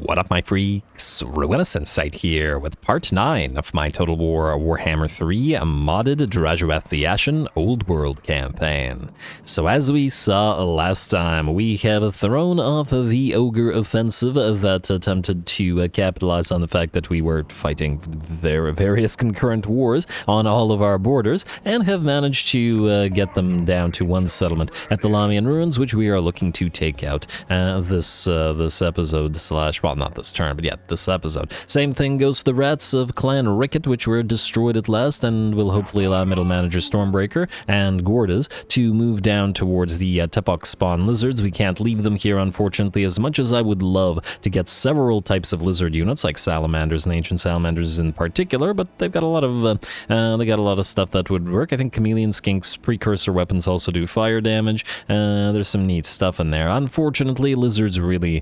What up, my freaks? RuinusInsight here with part 9 of my Total War Warhammer 3 modded Drazhoath the Ashen Old World campaign. So as we saw last time, we have thrown off the Ogre offensive that attempted to capitalize on the fact that we were fighting various concurrent wars on all of our borders, and have managed to get them down to one settlement at the Lamian Ruins, which we are looking to take out this episode slash, well, not this turn, but yeah, this episode. Same thing goes for the rats of Clan Ricket, which were destroyed at last, and will hopefully allow Middle Manager Stormbreaker and Gordas to move down towards the Tepok spawn lizards. We can't leave them here, unfortunately, as much as I would love to get several types of lizard units, like salamanders and ancient salamanders in particular, but they've got a lot of stuff that would work. I think chameleon skinks precursor weapons also do fire damage. There's some neat stuff in there. Unfortunately, lizards really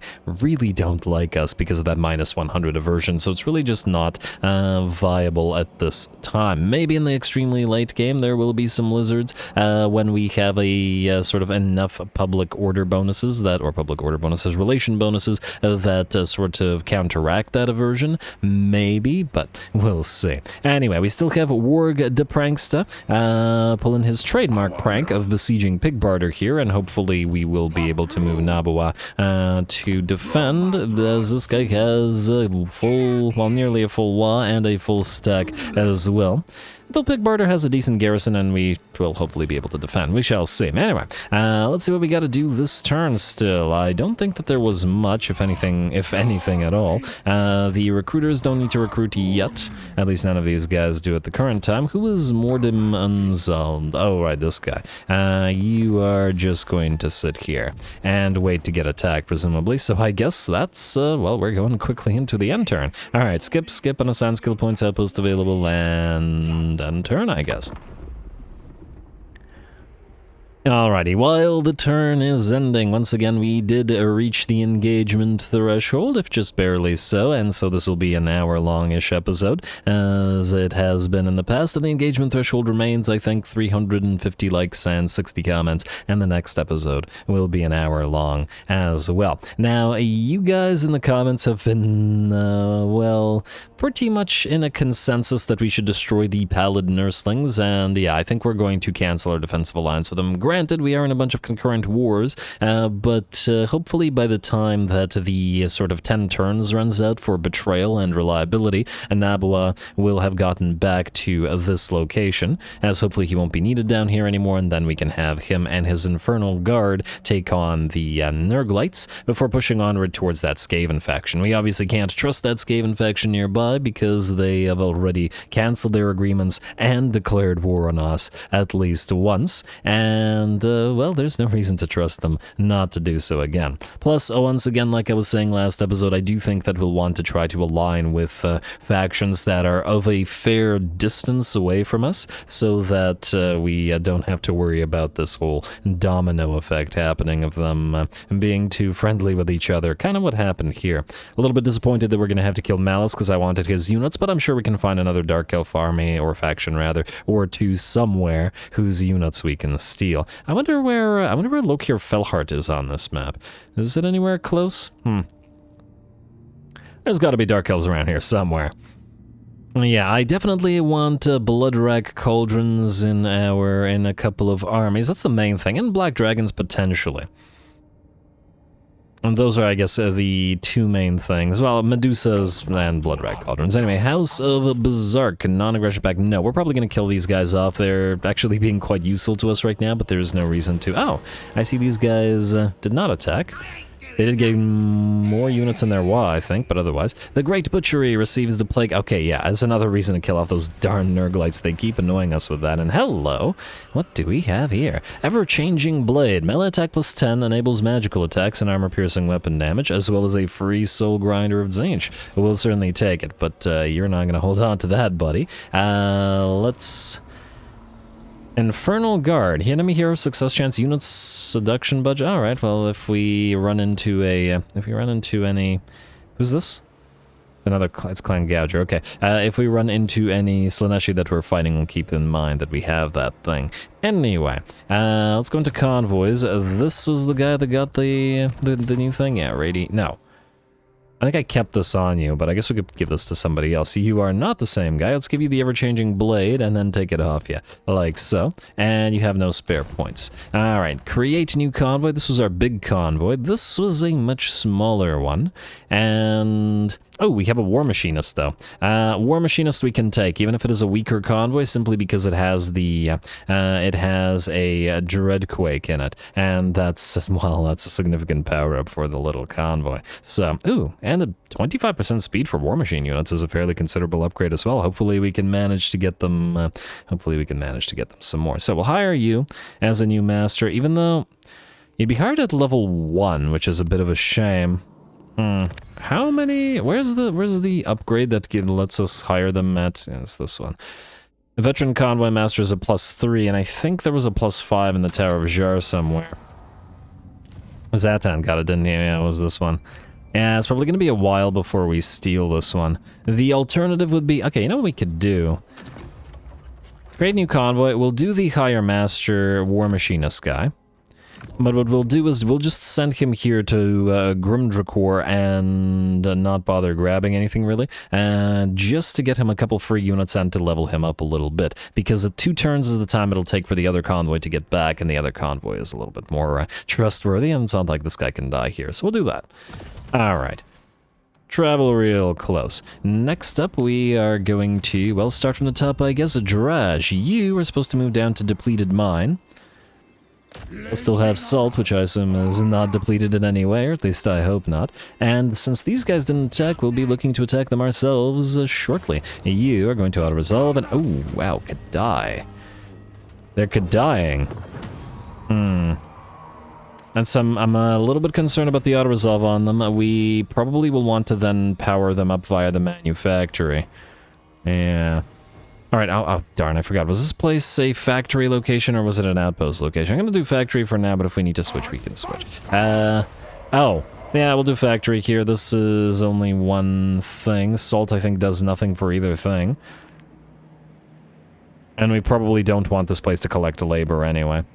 don't like us because of that minus 100 aversion, so it's really just not viable at this time. Maybe in the extremely late game there will be some lizards when we have a sort of enough public order bonuses relation bonuses that sort of counteract that aversion. Maybe, but we'll see. Anyway, we still have Warg de Pranksta pulling his trademark prank of besieging Pig Barter here, and hopefully we will be able to move Nabua to defend, as this guy has a full, well, nearly a full Wa and a full stack as well. Though Pig Barter has a decent garrison, and we will hopefully be able to defend. We shall see. Anyway, let's see what we got to do this turn still. I don't think that there was much, if anything at all. The recruiters don't need to recruit yet. At least none of these guys do at the current time. Who is Mordim Unsolved? Oh, right, this guy. You are just going to sit here and wait to get attacked, presumably. So I guess that's, well, we're going quickly into the end turn. All right, skip, unassign skill points outpost available, and end turn, I guess. Alrighty, while the turn is ending, once again we did reach the engagement threshold, if just barely so, and so this will be an hour-long-ish episode, as it has been in the past, and the engagement threshold remains, I think, 350 likes and 60 comments, and the next episode will be an hour long as well. Now, you guys in the comments have been, well, pretty much in a consensus that we should destroy the Pallid Nurslings, and yeah, I think we're going to cancel our defensive alliance with them. Granted, we are in a bunch of concurrent wars, but hopefully by the time that the sort of 10 turns runs out for betrayal and reliability, Nabua will have gotten back to this location, as hopefully he won't be needed down here anymore, and then we can have him and his Infernal Guard take on the Nurglites before pushing onward towards that Skaven faction. We obviously can't trust that Skaven faction nearby because they have already canceled their agreements and declared war on us at least once, and well, there's no reason to trust them not to do so again. Plus, once again, like I was saying last episode, I do think that we'll want to try to align with factions that are of a fair distance away from us, so that we don't have to worry about this whole domino effect happening of them being too friendly with each other. Kind of what happened here. A little bit disappointed that we're going to have to kill Malice because I wanted his units, but I'm sure we can find another Dark Elf army, or faction rather, or two somewhere whose units we can steal. I wonder where Lokir Felhart is on this map. Is it anywhere close? There's got to be Dark Elves around here somewhere. Yeah, I definitely want Bloodrack Cauldrons in a couple of armies. That's the main thing, and Black Dragons potentially. And those are, I guess, the two main things. Well, Medusas and Bloodrack Cauldrons. Anyway, House of Berserk, non-aggression pact. No, we're probably going to kill these guys off. They're actually being quite useful to us right now, but there's no reason to. Oh, I see these guys did not attack. They did get more units in their Wa, I think, but otherwise. The Great Butchery receives the plague. Okay, yeah, that's another reason to kill off those darn Nurglites. They keep annoying us with that. And hello, what do we have here? Ever-Changing Blade. Melee attack plus 10 enables magical attacks and armor-piercing weapon damage, as well as a free Soul Grinder of Tzeentch. We'll certainly take it, but you're not going to hold on to that, buddy. Let's... Infernal Guard. Enemy hero success chance units seduction budget. All right. Well, if we run into any, who's this? It's Clan Gouger. Okay. If we run into any Slaneshi that we're fighting, we'll keep in mind that we have that thing. Anyway, let's go into convoys. This was the guy that got the new thing. Yeah, no. I think I kept this on you, but I guess we could give this to somebody else. You are not the same guy. Let's give you the ever-changing blade and then take it off you, like so. And you have no spare points. All right, create new convoy. This was our big convoy. This was a much smaller one. And... oh, we have a War Machinist, though. War Machinist we can take, even if it is a weaker convoy, simply because it has the, it has a Dreadquake in it. And that's, well, that's a significant power-up for the little convoy. So, ooh, and a 25% speed for War Machine units is a fairly considerable upgrade as well. Hopefully we can manage to get them, some more. So we'll hire you as a new master, even though you'd be hired at level 1, which is a bit of a shame. How many? Where's the upgrade that lets us hire them at? Yeah, it's this one. A veteran convoy master is a +3, and I think there was a +5 in the Tower of Jar somewhere. Zatan got it, didn't he? Yeah, it was this one. Yeah, it's probably going to be a while before we steal this one. The alternative would be... okay, you know what we could do? Create new convoy. We'll do the hire master War Machinist guy. But what we'll do is we'll just send him here to Grimdracore and not bother grabbing anything really, just to get him a couple free units and to level him up a little bit, because at 2 turns is the time it'll take for the other convoy to get back, and the other convoy is a little bit more trustworthy, and it's not like this guy can die here, so we'll do that. Alright. Travel real close. Next up, we are going to, well, start from the top, I guess. Draj, you are supposed to move down to Depleted Mine. I still have salt, which I assume is not depleted in any way, or at least I hope not. And since these guys didn't attack, we'll be looking to attack them ourselves shortly. You are going to auto-resolve, and oh, wow, Kadai. They're Kadaiing. And I'm a little bit concerned about the auto-resolve on them. We probably will want to then power them up via the manufactory. Yeah. Alright, oh, darn, I forgot. Was this place a factory location or was it an outpost location? I'm gonna do factory for now, but if we need to switch, we can switch. Oh. Yeah, we'll do factory here. This is only one thing. Salt, I think, does nothing for either thing. And we probably don't want this place to collect labor anyway.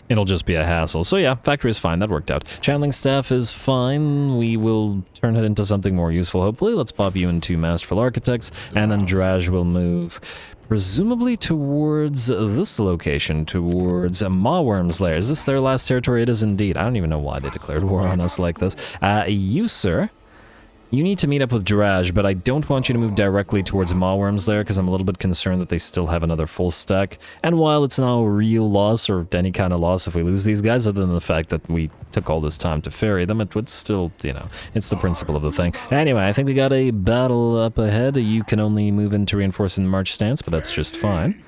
It'll just be a hassle. So yeah, factory is fine. That worked out. Channeling staff is fine. We will turn it into something more useful, hopefully. Let's pop you into Masterful Architects, and then Draj will move presumably towards this location, towards Mawworm's lair. Is this their last territory? It is indeed. I don't even know why they declared war on us like this. You, sir, you need to meet up with Draj, but I don't want you to move directly towards Mawworm's lair, because I'm a little bit concerned that they still have another full stack. And while it's no real loss, or any kind of loss if we lose these guys, other than the fact that we took all this time to ferry them, it would still, you know, it's the principle of the thing. Anyway, I think we got a battle up ahead. You can only move in to reinforce in the march stance, but that's just fine.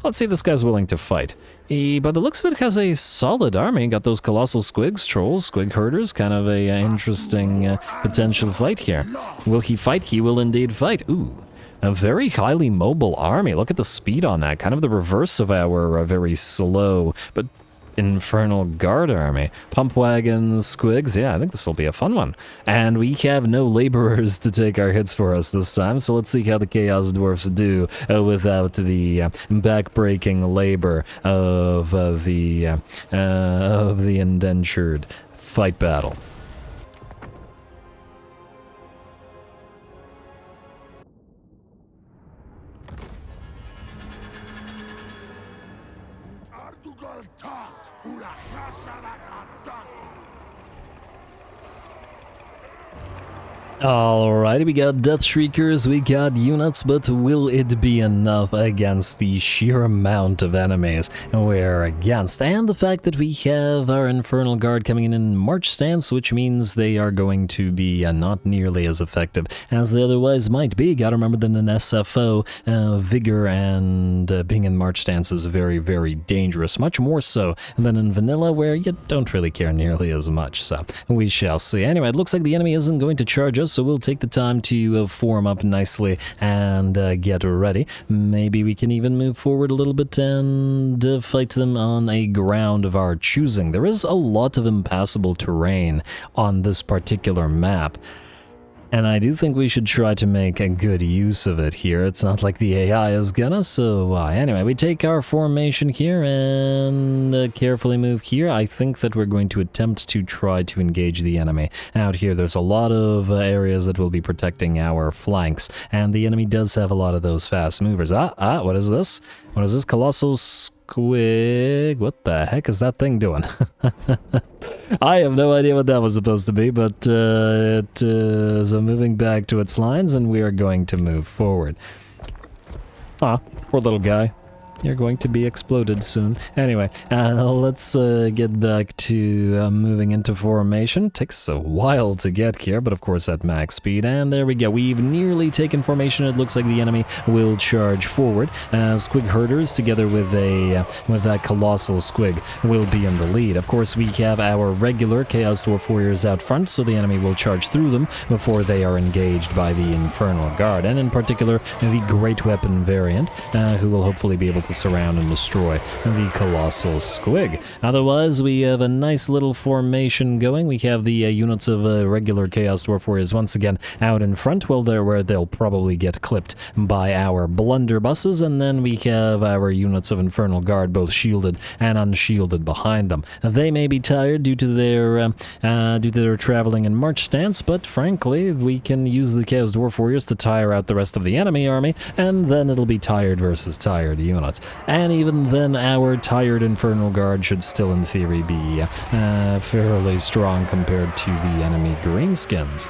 Let's see if this guy's willing to fight. He, by the looks of it, has a solid army. Got those colossal squigs, trolls, squig herders. Kind of a interesting potential fight here. Will he fight? He will indeed fight. Ooh, a very highly mobile army. Look at the speed on that. Kind of the reverse of our very slow but Infernal Guard army. Pump wagons, squigs. Yeah, I think this will be a fun one. And we have no laborers to take our hits for us this time, so let's see how the Chaos Dwarfs do without the back-breaking labor of the indentured fight battle. Alrighty, we got Death Shriekers, we got units, but will it be enough against the sheer amount of enemies we're against? And the fact that we have our Infernal Guard coming in March stance, which means they are going to be not nearly as effective as they otherwise might be. Gotta remember that in SFO, Vigor and being in March stance is very, very dangerous. Much more so than in Vanilla, where you don't really care nearly as much, so we shall see. Anyway, it looks like the enemy isn't going to charge us, so we'll take the time to form up nicely and get ready. Maybe we can even move forward a little bit and fight them on a ground of our choosing. There is a lot of impassable terrain on this particular map. And I do think we should try to make a good use of it here. It's not like the AI is gonna, so anyway, we take our formation here and carefully move here. I think that we're going to attempt to try to engage the enemy. Out here, there's a lot of areas that will be protecting our flanks, and the enemy does have a lot of those fast movers. What is this? What is this? Colossal Squig? What the heck is that thing doing? I have no idea what that was supposed to be, but it is moving back to its lines, and we are going to move forward. Poor little guy. You're going to be exploded soon. Anyway, let's get back to moving into formation. Takes a while to get here, but of course at max speed. And there we go. We've nearly taken formation. It looks like the enemy will charge forward. Squig herders, together with that colossal squig, will be in the lead. Of course, we have our regular Chaos Dwarf warriors out front, so the enemy will charge through them before they are engaged by the Infernal Guard, and in particular the Great Weapon variant, who will hopefully be able to surround and destroy the colossal squig. Otherwise, we have a nice little formation going. We have the units of regular Chaos Dwarf warriors once again out in front, where they'll probably get clipped by our blunderbusses, and then we have our units of Infernal Guard both shielded and unshielded behind them. They may be tired due to their traveling and march stance, but frankly, we can use the Chaos Dwarf warriors to tire out the rest of the enemy army, and then it'll be tired versus tired units. And even then, our tired Infernal Guard should still, in theory, be fairly strong compared to the enemy greenskins.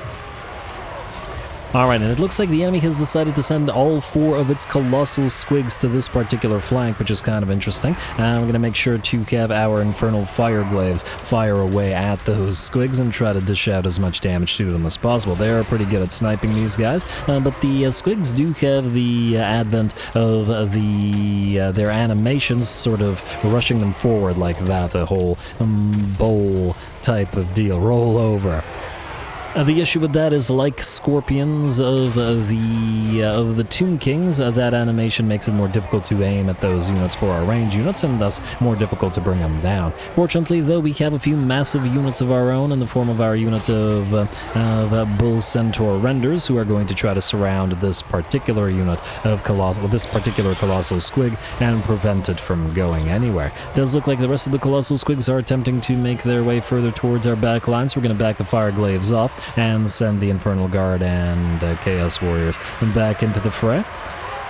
Alright, and it looks like the enemy has decided to send all 4 of its colossal squigs to this particular flank, which is kind of interesting. We're going to make sure to have our infernal fire glaives fire away at those squigs and try to dish out as much damage to them as possible. They are pretty good at sniping these guys, but the squigs do have the advent of their animations sort of rushing them forward like that, the whole bowl type of deal, roll over. The issue with that is, like scorpions of the Tomb Kings, that animation makes it more difficult to aim at those units for our range units, and thus more difficult to bring them down. Fortunately, though, we have a few massive units of our own in the form of our unit of Bull Centaur Renders, who are going to try to surround this particular unit of this particular colossal squig and prevent it from going anywhere. It does look like the rest of the colossal squigs are attempting to make their way further towards our back line, so we're going to back the fire glaives off and send the Infernal Guard and Chaos Warriors back into the fray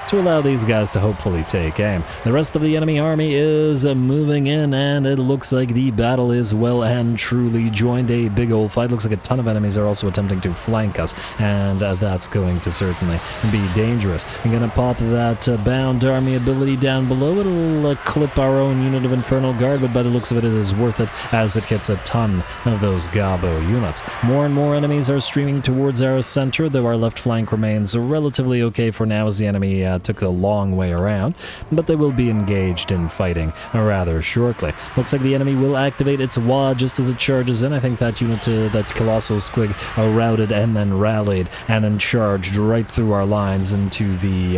to allow these guys to hopefully take aim. The rest of the enemy army is moving in, and it looks like the battle is well and truly joined. A big old fight. Looks like a ton of enemies are also attempting to flank us, and that's going to certainly be dangerous. I'm going to pop that bound army ability down below. It'll clip our own unit of Infernal Guard, but by the looks of it, it is worth it as it hits a ton of those Gabo units. More and more enemies are streaming towards our center, though our left flank remains relatively okay for now as the enemy took the long way around, but they will be engaged in fighting rather shortly. Looks like the enemy will activate its wad just as it charges in. I think that unit, that colossal squig, routed and then rallied and then charged right through our lines into the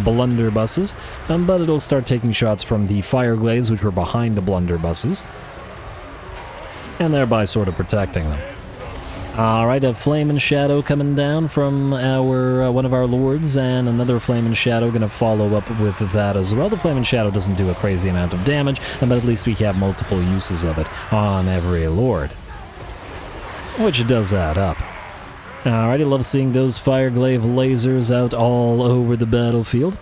blunderbusses, but it'll start taking shots from the fire glaives, which were behind the blunderbusses, and thereby sort of protecting them. Alright, a Flame and Shadow coming down from our one of our lords, and another Flame and Shadow going to follow up with that as well. The Flame and Shadow doesn't do a crazy amount of damage, but at least we have multiple uses of it on every lord, which does add up. Alright, I love seeing those Fireglaive lasers out all over the battlefield.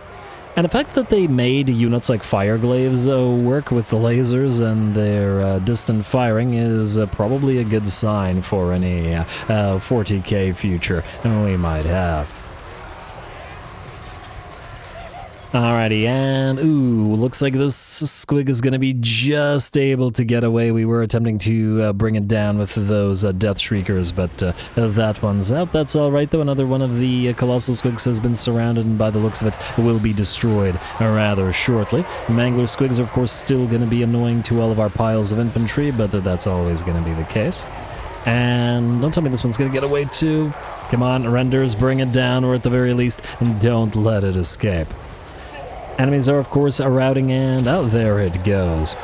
And the fact that they made units like Fireglaves work with the lasers and their distant firing is probably a good sign for any 40k future we might have. Alrighty, and ooh, looks like this squig is going to be just able to get away. We were attempting to bring it down with those Death Shriekers, but that one's out. That's alright though. Another one of the colossal squigs has been surrounded, and by the looks of it, will be destroyed rather shortly. Mangler squigs are of course still going to be annoying to all of our piles of infantry, but that's always going to be the case. And don't tell me this one's going to get away too. Come on, Renders, bring it down, or at the very least, don't let it escape. Enemies are, of course, routing, and oh, there it goes.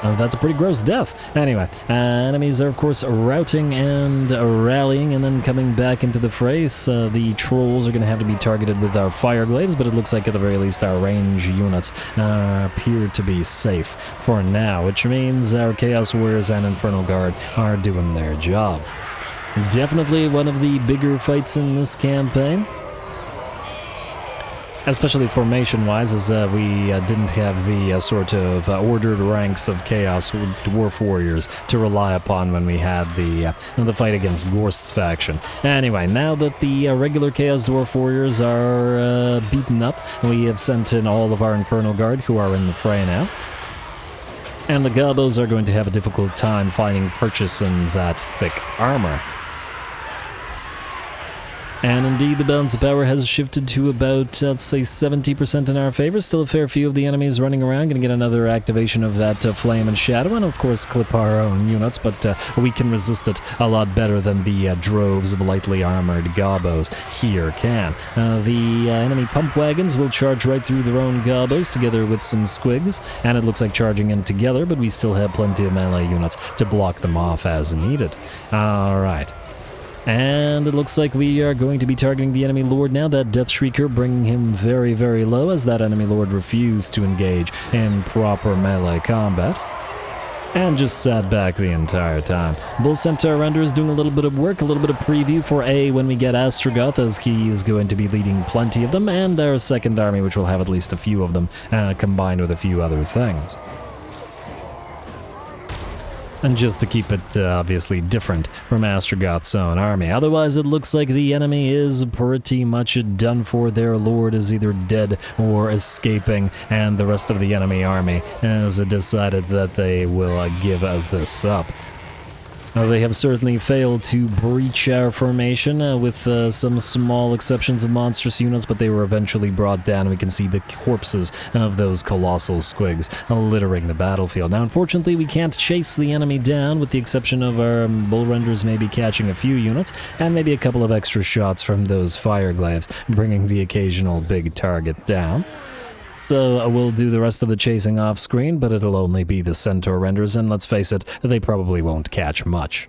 That's a pretty gross death. Anyway, enemies are of course routing and rallying and then coming back into the fray. So the trolls are going to have to be targeted with our fire glaives, but it looks like at the very least our range units appear to be safe for now, which means our Chaos Warriors and Infernal Guard are doing their job. Definitely one of the bigger fights in this campaign. Especially formation-wise, as we didn't have the sort of ordered ranks of Chaos Dwarf Warriors to rely upon when we had the fight against Gorst's faction. Anyway, now that the regular Chaos Dwarf Warriors are beaten up, we have sent in all of our Infernal Guard, who are in the fray now. And the Gobos are going to have a difficult time finding purchase in that thick armor. And indeed, the balance of power has shifted to about, let's say, 70% in our favor. Still a fair few of the enemies running around. Going to get another activation of that Flame and Shadow, and of course clip our own units, but we can resist it a lot better than the droves of lightly armored Gobos here can. The enemy pump wagons will charge right through their own Gobos together with some squigs, and it looks like charging in together, but we still have plenty of melee units to block them off as needed. Alright. And it looks like we are going to be targeting the enemy lord now. That Death Shrieker bringing him very, very low, as that enemy lord refused to engage in proper melee combat and just sat back the entire time. Bull Centaur Render is doing a little bit of work, a little bit of preview for when we get Astragoth, as he is going to be leading plenty of them, and our second army, which will have at least a few of them, combined with a few other things. And just to keep it obviously different from Astragoth's own army. Otherwise, it looks like the enemy is pretty much done for. Their lord is either dead or escaping, and the rest of the enemy army has decided that they will give this up. They have certainly failed to breach our formation with some small exceptions of monstrous units, but they were eventually brought down. We can see the corpses of those colossal squigs littering the battlefield. Now, unfortunately, we can't chase the enemy down, with the exception of our bull renders maybe catching a few units, and maybe a couple of extra shots from those fire glaives, bringing the occasional big target down. So we'll do the rest of the chasing off screen, but it'll only be the Centaur renders, and let's face it, they probably won't catch much.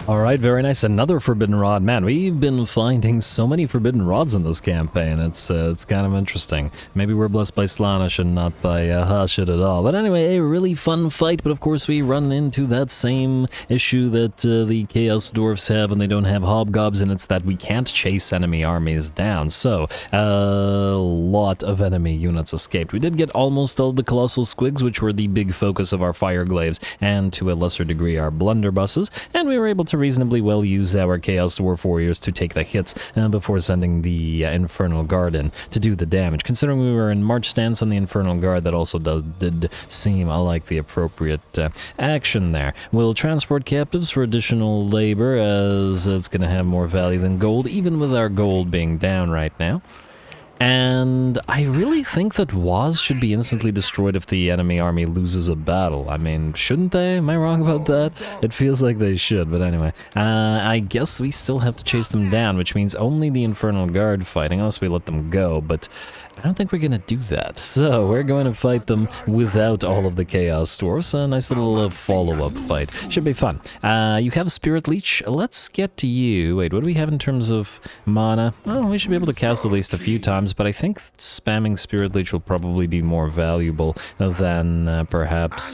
Alright, very nice. Another Forbidden Rod. Man, we've been finding so many Forbidden Rods in this campaign. It's kind of interesting. Maybe we're blessed by Slaanesh and not by Hashid at all. But anyway, a really fun fight, but of course we run into that same issue that the Chaos Dwarfs have when they don't have Hobgobs, and it's that we can't chase enemy armies down. So, a lot of enemy units escaped. We did get almost all the Colossal Squigs, which were the big focus of our Fire Glaives, and to a lesser degree our Blunderbusses, and we were able to reasonably well use our Chaos Dwarf Warriors to take the hits before sending the Infernal Guard in to do the damage. Considering we were in March stance on the Infernal Guard, that also did seem like the appropriate action there. We'll transport captives for additional labor, as it's going to have more value than gold, even with our gold being down right now. And I really think that Waz should be instantly destroyed if the enemy army loses a battle. I mean, shouldn't they? Am I wrong about that? It feels like they should, but anyway. I guess we still have to chase them down, which means only the Infernal Guard fighting, unless we let them go, but I don't think we're going to do that. So we're going to fight them without all of the Chaos Dwarfs. A nice little follow-up fight. Should be fun. You have Spirit Leech. Let's get to you. Wait, what do we have in terms of mana? Well, we should be able to cast at least a few times, but I think spamming Spirit Leech will probably be more valuable than perhaps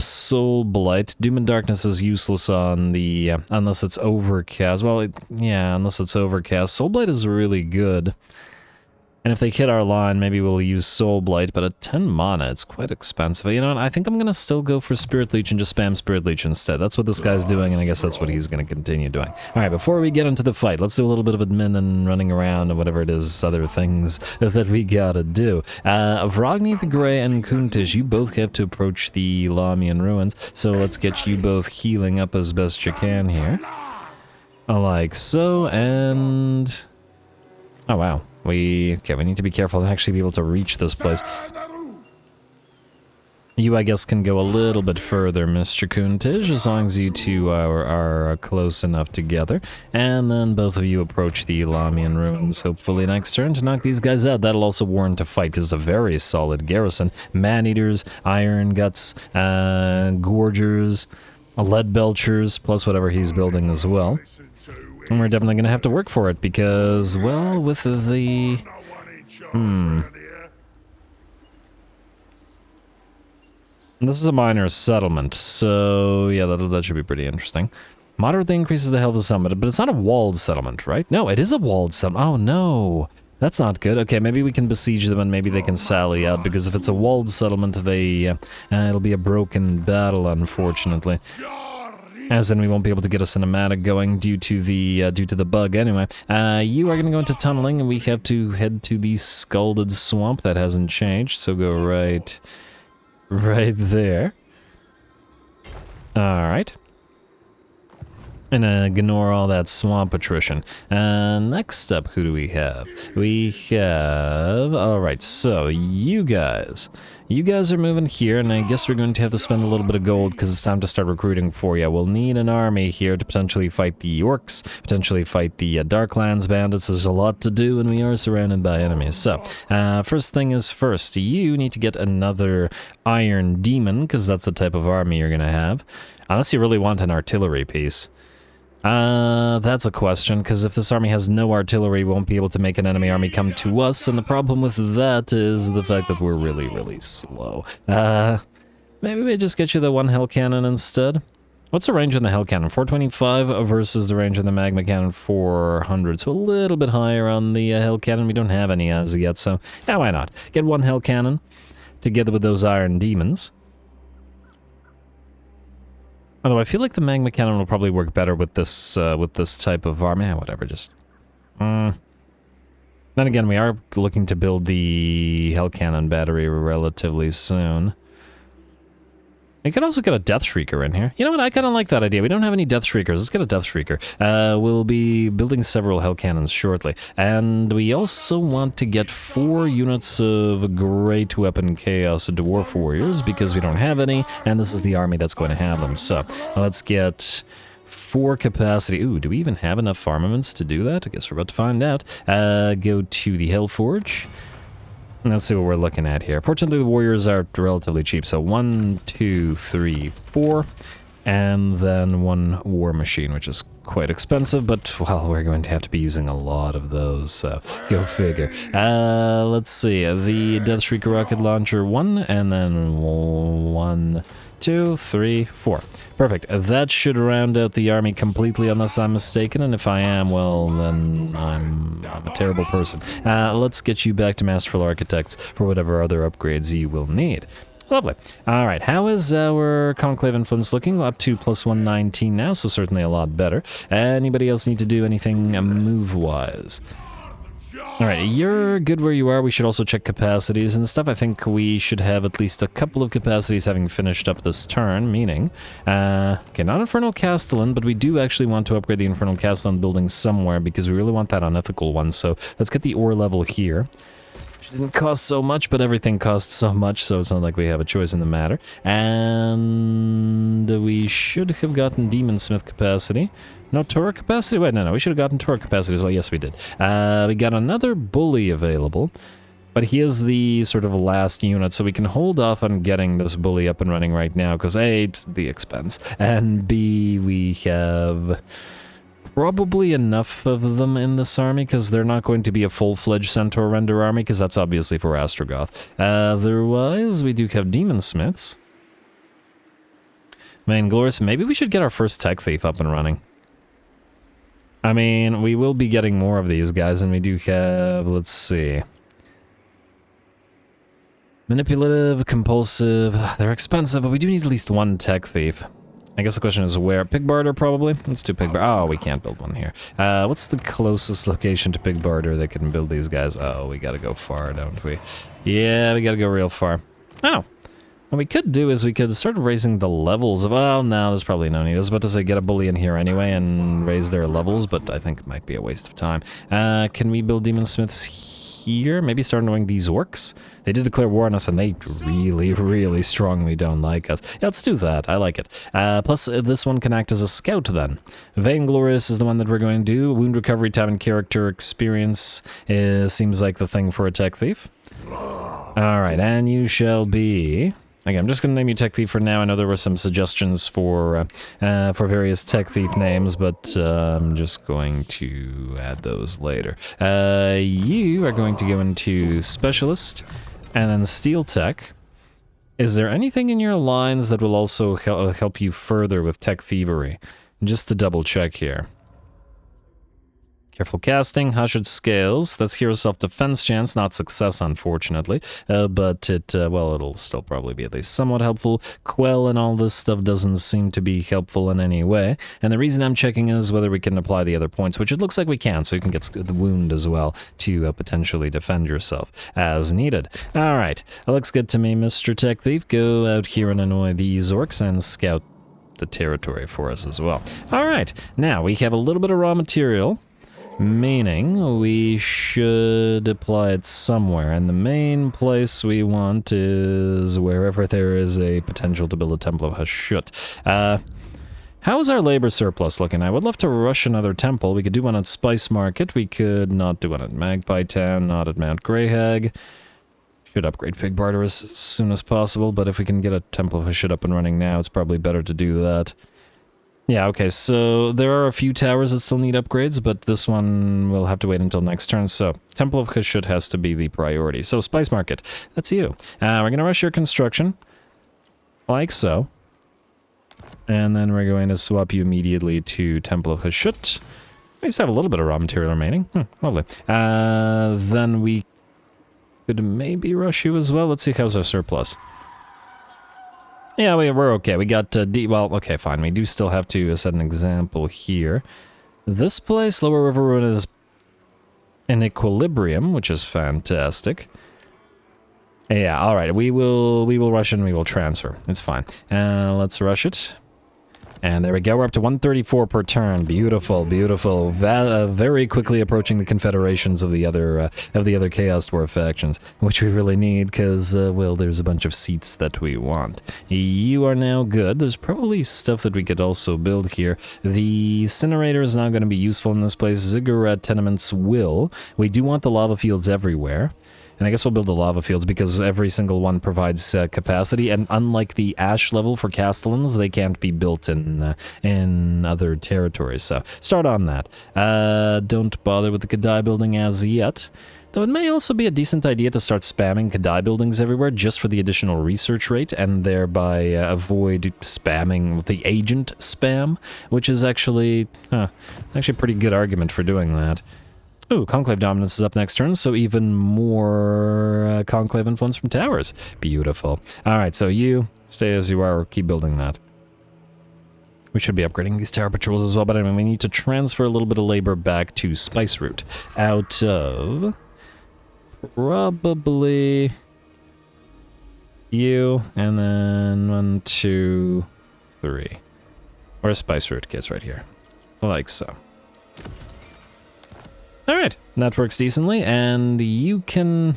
Soul Blight. Doom and Darkness is useless on the unless it's Overcast. Well, yeah, unless it's Overcast. Soul Blight is really good. And if they hit our line, maybe we'll use Soul Blight, but at 10 mana, it's quite expensive. You know what, I think I'm going to still go for Spirit Leech and just spam Spirit Leech instead. That's what this guy's doing, and I guess that's what he's going to continue doing. Alright, before we get into the fight, let's do a little bit of admin and running around and whatever it is, other things that we gotta do. Vrogny the Grey and Kuntish, you both have to approach the Lamian Ruins, so let's get you both healing up as best you can here. Like so, and... oh wow. We need to be careful and actually be able to reach this place. You, I guess, can go a little bit further, Mr. Kuntish, as long as you two are close enough together. And then both of you approach the Elamian ruins, hopefully next turn, to knock these guys out. That'll also warrant a fight, because it's a very solid garrison. Man-eaters, iron guts, gorgers, lead belchers, plus whatever he's building as well. And we're definitely going to have to work for it, because, well, with the... This is a minor settlement, so yeah, that should be pretty interesting. Moderately increases the health of the settlement, but it's not a walled settlement, right? No, it is a walled settlement. Oh no, that's not good. Okay, maybe we can besiege them and maybe they can sally out, because if it's a walled settlement, it'll be a broken battle, unfortunately. As in, we won't be able to get a cinematic going due to the bug. Anyway, you are going to go into tunneling, and we have to head to the Scalded Swamp. That hasn't changed, so go right there. Alright. And ignore all that swamp attrition. Next up, who do we have? We have... Alright, so you guys are moving here, and I guess we're going to have to spend a little bit of gold because it's time to start recruiting for you. We'll need an army here to potentially fight the orcs, potentially fight the Darklands bandits. There's a lot to do, and we are surrounded by enemies. So, first thing is first, you need to get another Iron Demon, because that's the type of army you're going to have. Unless you really want an artillery piece. That's a question, because if this army has no artillery, we won't be able to make an enemy army come to us, and the problem with that is the fact that we're really, really slow. Maybe we just get you the one Hell Cannon instead? What's the range on the Hell Cannon? 425 versus the range on the Magma Cannon, 400, so a little bit higher on the Hell Cannon. We don't have any as yet, so yeah, why not? Get one Hell Cannon, together with those Iron Demons. Although I feel like the Magma Cannon will probably work better with this type of army. Whatever, just... Then again, we are looking to build the Hell Cannon battery relatively soon. We could also get a Death Shrieker in here. You know what, I kind of like that idea. We don't have any Death Shriekers. Let's get a Death Shrieker. We'll be building several Hell Cannons shortly. And we also want to get 4 units of Great Weapon Chaos Dwarf Warriors, because we don't have any, and this is the army that's going to have them. So, let's get 4 capacity. Ooh, do we even have enough armaments to do that? I guess we're about to find out. Go to the Hellforge. Let's see what we're looking at here. Fortunately, the warriors are relatively cheap. So 1, 2, 3, 4, and then 1 war machine, which is quite expensive, but, well, we're going to have to be using a lot of those, so go figure. Let's see. The Death Shrieker rocket launcher, 1, and then 1, 2, 3, 4. Perfect. That should round out the army completely, unless I'm mistaken, and if I am, well, then I'm a terrible person. Let's get you back to Masterful Architects for whatever other upgrades you will need. Lovely. Alright, how is our Conclave Influence looking? Up to plus 119 now, so certainly a lot better. Anybody else need to do anything move-wise? Alright, you're good where you are. We should also check capacities and stuff. I think we should have at least a couple of capacities having finished up this turn, meaning... okay, not Infernal Castellan, but we do actually want to upgrade the Infernal Castellan building somewhere, because we really want that unethical one. So let's get the ore level here. Which didn't cost so much, but everything costs so much, so it's not like we have a choice in the matter. And we should have gotten Demon Smith capacity. No Torah capacity? Wait, no, we should have gotten Torah capacity as well. Yes, we did. We got another bully available, but he is the sort of last unit, so we can hold off on getting this bully up and running right now, because A, it's the expense, and B, we have probably enough of them in this army, because they're not going to be a full-fledged Centaur Render army, because that's obviously for Astrogoth. Otherwise, we do have Demon Smiths. Man, Glorious, maybe we should get our first Tech Thief up and running. I mean, we will be getting more of these guys, and we do have, let's see. Manipulative, compulsive, they're expensive, but we do need at least 1 Tech Thief. I guess the question is where? Pig Barter, probably? Let's do Pig Barter. Oh, we can't build one here. What's the closest location to Pig Barter that can build these guys? Oh, we gotta go far, don't we? Yeah, we gotta go real far. Oh. What we could do is we could start raising the levels of... Well, no, there's probably no need. I was about to say get a bully in here anyway and raise their levels, but I think it might be a waste of time. Can we build Demon Smiths here. Maybe start annoying these orcs. They did declare war on us, and they really, really strongly don't like us. Yeah, let's do that. I like it. Plus, this one can act as a scout, then. Vainglorious is the one that we're going to do. Wound recovery time and character experience seems like the thing for a tech thief. Alright, and you shall be... Okay, I'm just going to name you Tech Thief for now. I know there were some suggestions for various Tech Thief names, but I'm just going to add those later. You are going to go into Specialist, and then Steel Tech. Is there anything in your lines that will also help you further with Tech Thievery? Just to double check here. Careful casting, Hushed Scales. That's hero self-defense chance, not success, unfortunately. But it'll still probably be at least somewhat helpful. Quell and all this stuff doesn't seem to be helpful in any way. And the reason I'm checking is whether we can apply the other points, which it looks like we can, so you can get the wound as well to potentially defend yourself as needed. Alright, that looks good to me, Mr. Tech Thief. Go out here and annoy these orcs and scout the territory for us as well. Alright, now we have a little bit of raw material. Meaning we should apply it somewhere, and the main place we want is wherever there is a potential to build a Temple of Hashut. How's our labor surplus looking? I would love to rush another temple. We could do one at Spice Market. We could not do one at Magpie Town, not at Mount Greyhag. Should upgrade Pig Barter as soon as possible, but if we can get a Temple of Hashut up and running now, it's probably better to do that. Yeah, okay, so there are a few towers that still need upgrades, but this one will have to wait until next turn, so Temple of Hashut has to be the priority. So, Spice Market, that's you. We're going to rush your construction, like so. And then we're going to swap you immediately to Temple of Hashut. We just have a little bit of raw material remaining. Lovely. Then we could maybe rush you as well. Let's see how's our surplus. Yeah, we're okay. We got well, okay, fine. We do still have to set an example here. This place, Lower River Ruin, is in equilibrium, which is fantastic. Yeah, all right. We will rush and we will transfer. It's fine. Let's rush it. And there we go. We're up to 134 per turn. Beautiful, beautiful. Very quickly approaching the confederations of the other Chaos Dwarf factions, which we really need because, well, there's a bunch of seats that we want. You are now good. There's probably stuff that we could also build here. The incinerator is now going to be useful in this place. Ziggurat tenements will. We do want the lava fields everywhere. And I guess we'll build the lava fields because every single one provides capacity, and unlike the ash level for Castellans, they can't be built in other territories. So start on that. Don't bother with the Kadai building as yet. Though it may also be a decent idea to start spamming Kadai buildings everywhere just for the additional research rate, and thereby avoid spamming with the agent spam, which is actually a pretty good argument for doing that. Ooh, Conclave Dominance is up next turn, so even more Conclave influence from towers. Beautiful. Alright, so you stay as you are, or keep building that. We should be upgrading these tower patrols as well, but anyway, we need to transfer a little bit of labor back to Spice Route. Out of... probably... you, and then 1, 2, 3. Or a Spice Route kits right here. Like so. Alright, that works decently, and you can...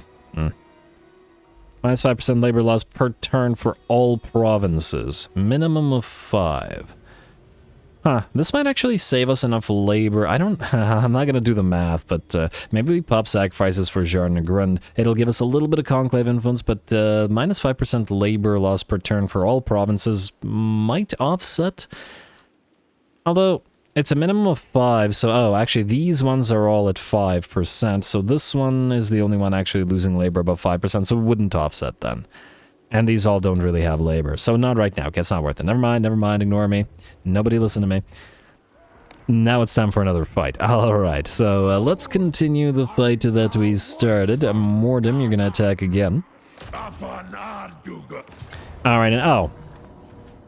Minus 5% labor loss per turn for all provinces. Minimum of 5. Huh, this might actually save us enough labor. I'm not gonna do the math, but maybe we pop sacrifices for Jarn Grund. It'll give us a little bit of conclave influence, but minus 5% labor loss per turn for all provinces might offset. Although... it's a minimum of 5, so, actually, these ones are all at 5%, so this one is the only one actually losing labor above 5%, so it wouldn't offset then. And these all don't really have labor, so not right now. Okay, it's not worth it. Never mind, ignore me. Nobody listen to me. Now it's time for another fight. Alright, so let's continue the fight that we started. Mordem, you're gonna attack again. Alright, and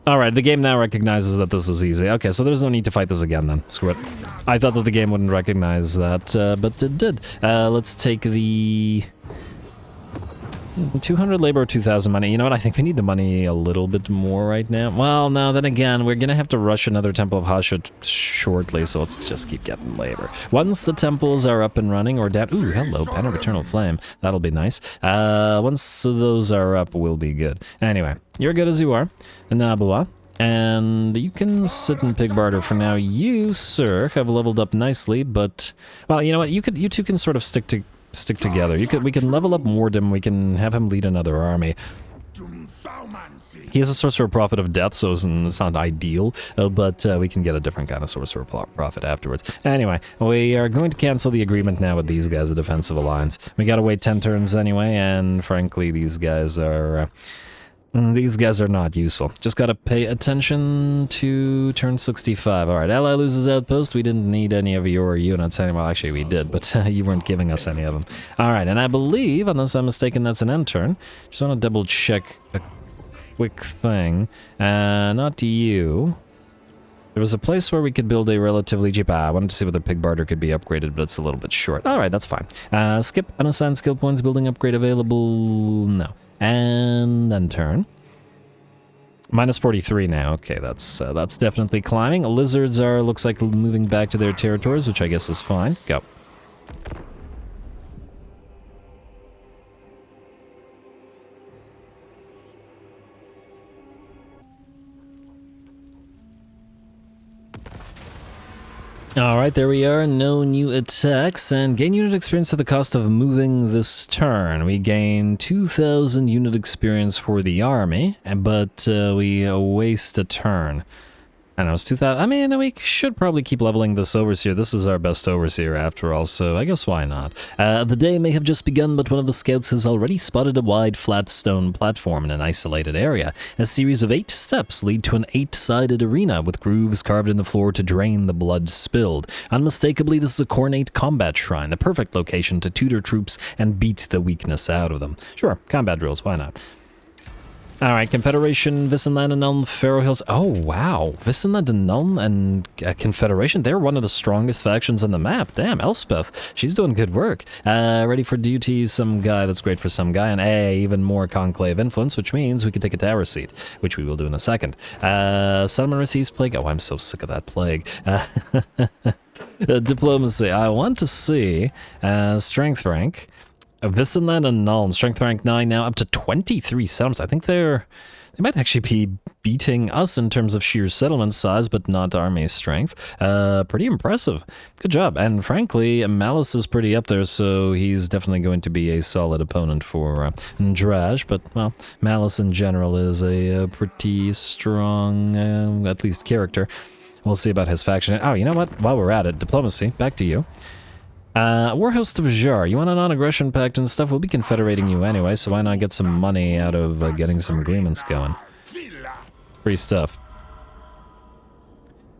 alright, the game now recognizes that this is easy. Okay, so there's no need to fight this again then. Screw it. I thought that the game wouldn't recognize that, but it did. Let's take the 200 labor, 2,000 money. You know what? I think we need the money a little bit more right now. Well, no, then again, we're gonna have to rush another Temple of Hashut shortly, so let's just keep getting labor. Once the temples are up and running, or down... Ooh, hello, Pen of Eternal Flame. That'll be nice. Once those are up, we'll be good. Anyway, you're good as you are. Nabua. And you can sit in pig barter for now. You, sir, have leveled up nicely, but... Well, you know what? You two can sort of stick together. We can level up Mordem. We can have him lead another army. He has a Sorcerer Prophet of Death, so it's not ideal, but we can get a different kind of Sorcerer Prophet afterwards. Anyway, we are going to cancel the agreement now with these guys, the Defensive Alliance. We gotta wait 10 turns anyway, and frankly, these guys are not useful. Just gotta pay attention to turn 65. Alright, ally loses outpost. We didn't need any of your units anymore. Well, actually we did, but you weren't giving us any of them. Alright, and I believe, unless I'm mistaken, that's an end turn. Just want to double check a quick thing. Not to you. There was a place where we could build a relatively cheap... I wanted to see whether Pig Barter could be upgraded, but it's a little bit short. Alright, that's fine. Skip unassigned skill points, building upgrade available... No. And then turn. Minus 43 now. Okay, that's definitely climbing. Lizards are, looks like, moving back to their territories, which I guess is fine. Go. Alright, there we are. No new attacks, and gain unit experience at the cost of moving this turn. We gain 2,000 unit experience for the army, but we waste a turn. I know, it's 2,000. I mean, we should probably keep leveling this Overseer. This is our best Overseer after all, so I guess why not? The day may have just begun, but one of the scouts has already spotted a wide, flat stone platform in an isolated area. A series of 8 steps lead to an 8-sided arena with grooves carved in the floor to drain the blood spilled. Unmistakably, this is a Cornate combat shrine, the perfect location to tutor troops and beat the weakness out of them. Sure, combat drills, why not? Alright, Confederation, Visenland and Nuln, Faroe Hills. Oh, wow. Visenland and Nuln and Confederation, they're one of the strongest factions on the map. Damn, Elspeth, she's doing good work. Ready for duty, some guy, that's great for some guy. And even more Conclave influence, which means we could take a tower seat, which we will do in a second. Settlement receives plague. Oh, I'm so sick of that plague. Diplomacy, I want to see strength rank. Visenland and Nuln, strength rank 9 now, up to 23 settlements. I think they might actually be beating us in terms of sheer settlement size, but not army strength. Pretty impressive. Good job. And frankly, Malice is pretty up there, so he's definitely going to be a solid opponent for Draj. But, well, Malice in general is a pretty strong, at least character. We'll see about his faction. Oh, you know what? While we're at it, diplomacy, back to you. Warhost of Jar, you want a non-aggression pact and stuff? We'll be confederating you anyway, so why not get some money out of getting some agreements going? Free stuff.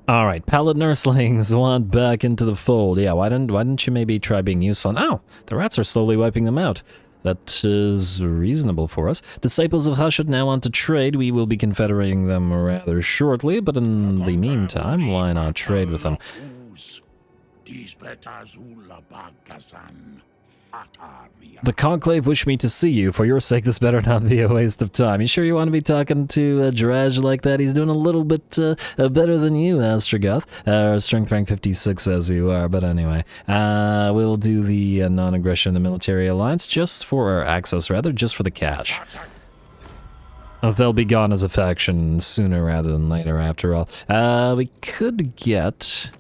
Alright, Pallid Nurslings want back into the fold. Yeah, why didn't you maybe try being useful? Oh, the rats are slowly wiping them out. That is reasonable for us. Disciples of Hashut now want to trade. We will be confederating them rather shortly, but in the meantime, why not trade with them? The Conclave wish me to see you. For your sake, this better not be a waste of time. You sure you want to be talking to Draj like that? He's doing a little bit better than you, Astrogoth. Strength rank 56 as you are, but anyway. We'll do the non-aggression in the military alliance, just for our access, rather, just for the cash. They'll be gone as a faction sooner rather than later, after all. We could get...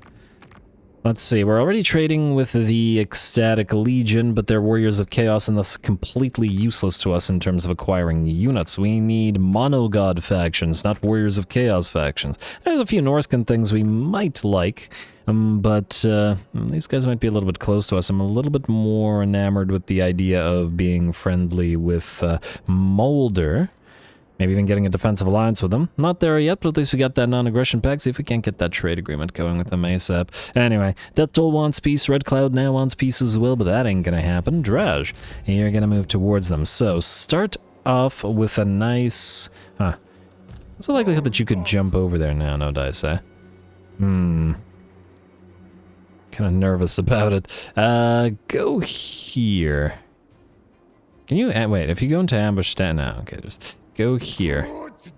Let's see, we're already trading with the Ecstatic Legion, but they're Warriors of Chaos and thus completely useless to us in terms of acquiring units. We need Monogod factions, not Warriors of Chaos factions. There's a few Norscan things we might like, but these guys might be a little bit close to us. I'm a little bit more enamored with the idea of being friendly with Molder. Maybe even getting a defensive alliance with them. Not there yet, but at least we got that non-aggression pact. See if we can't get that trade agreement going with them ASAP. Anyway, Death Toll wants peace. Red Cloud now wants peace as well, but that ain't gonna happen. Draj, you're gonna move towards them. So, start off with a nice... What's the likelihood that you could jump over there now, no dice, eh? Kind of nervous about it. Go here. Can you, wait, if you go into ambush stand now, okay, just go here.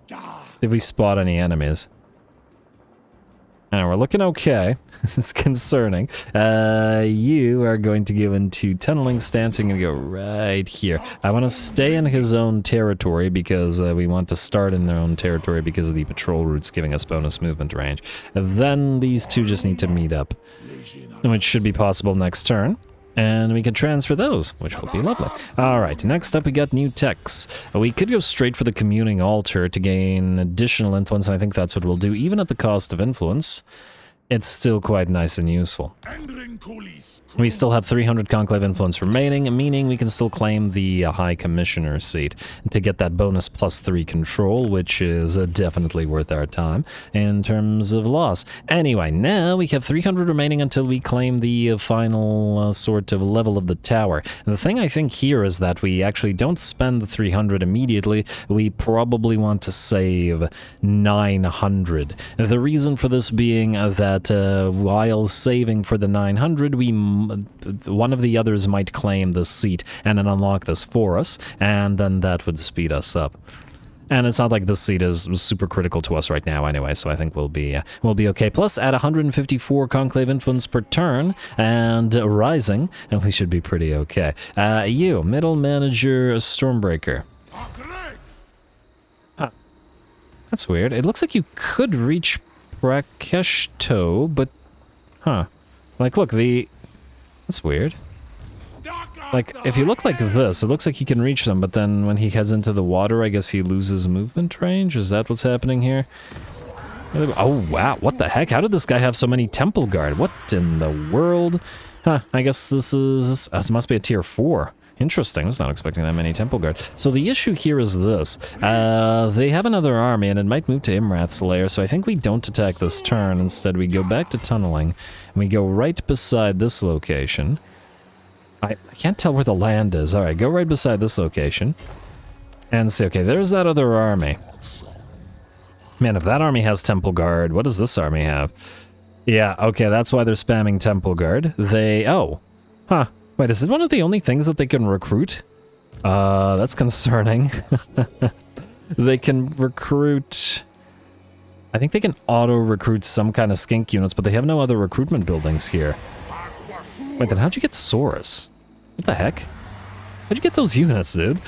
See if we spot any enemies. And we're looking okay. This is concerning. You are going to go into tunneling stance. You're going to go right here. I want to stay in his own territory because we want to start in their own territory because of the patrol routes giving us bonus movement range. And then these two just need to meet up, which should be possible next turn. And we can transfer those, which will be lovely. Alright, next up we got new techs. We could go straight for the communing altar to gain additional influence, and I think that's what we'll do. Even at the cost of influence, it's still quite nice and useful. We still have 300 Conclave influence remaining, meaning we can still claim the High Commissioner seat to get that bonus +3 control, which is definitely worth our time in terms of loss. Anyway, now we have 300 remaining until we claim the final sort of level of the tower. And the thing I think here is that we actually don't spend the 300 immediately. We probably want to save 900. The reason for this being that while saving for the 900, one of the others might claim this seat and then unlock this for us, and then that would speed us up. And it's not like this seat is super critical to us right now anyway, so I think we'll be okay. Plus, at 154 Conclave influence per turn and rising, and we should be pretty okay. You, middle manager, Stormbreaker. That's weird. It looks like you could reach Prakeshto, but like, look, that's weird. Like, if you look like this, it looks like he can reach them, but then when he heads into the water, I guess he loses movement range? Is that what's happening here? Oh, wow, what the heck? How did this guy have so many Temple Guard? What in the world? I guess this must be a tier 4. Interesting, I was not expecting that many Temple Guard. So the issue here is this. They have another army, and it might move to Imrat's lair, so I think we don't attack this turn. Instead, we go back to tunneling, and we go right beside this location. I can't tell where the land is. Alright, go right beside this location. And see, okay, there's that other army. Man, if that army has Temple Guard, what does this army have? Yeah, okay, that's why they're spamming Temple Guard. Wait, is it one of the only things that they can recruit? That's concerning. They can recruit... I think they can auto-recruit some kind of skink units, but they have no other recruitment buildings here. Wait, then how'd you get Saurus? What the heck? How'd you get those units, dude?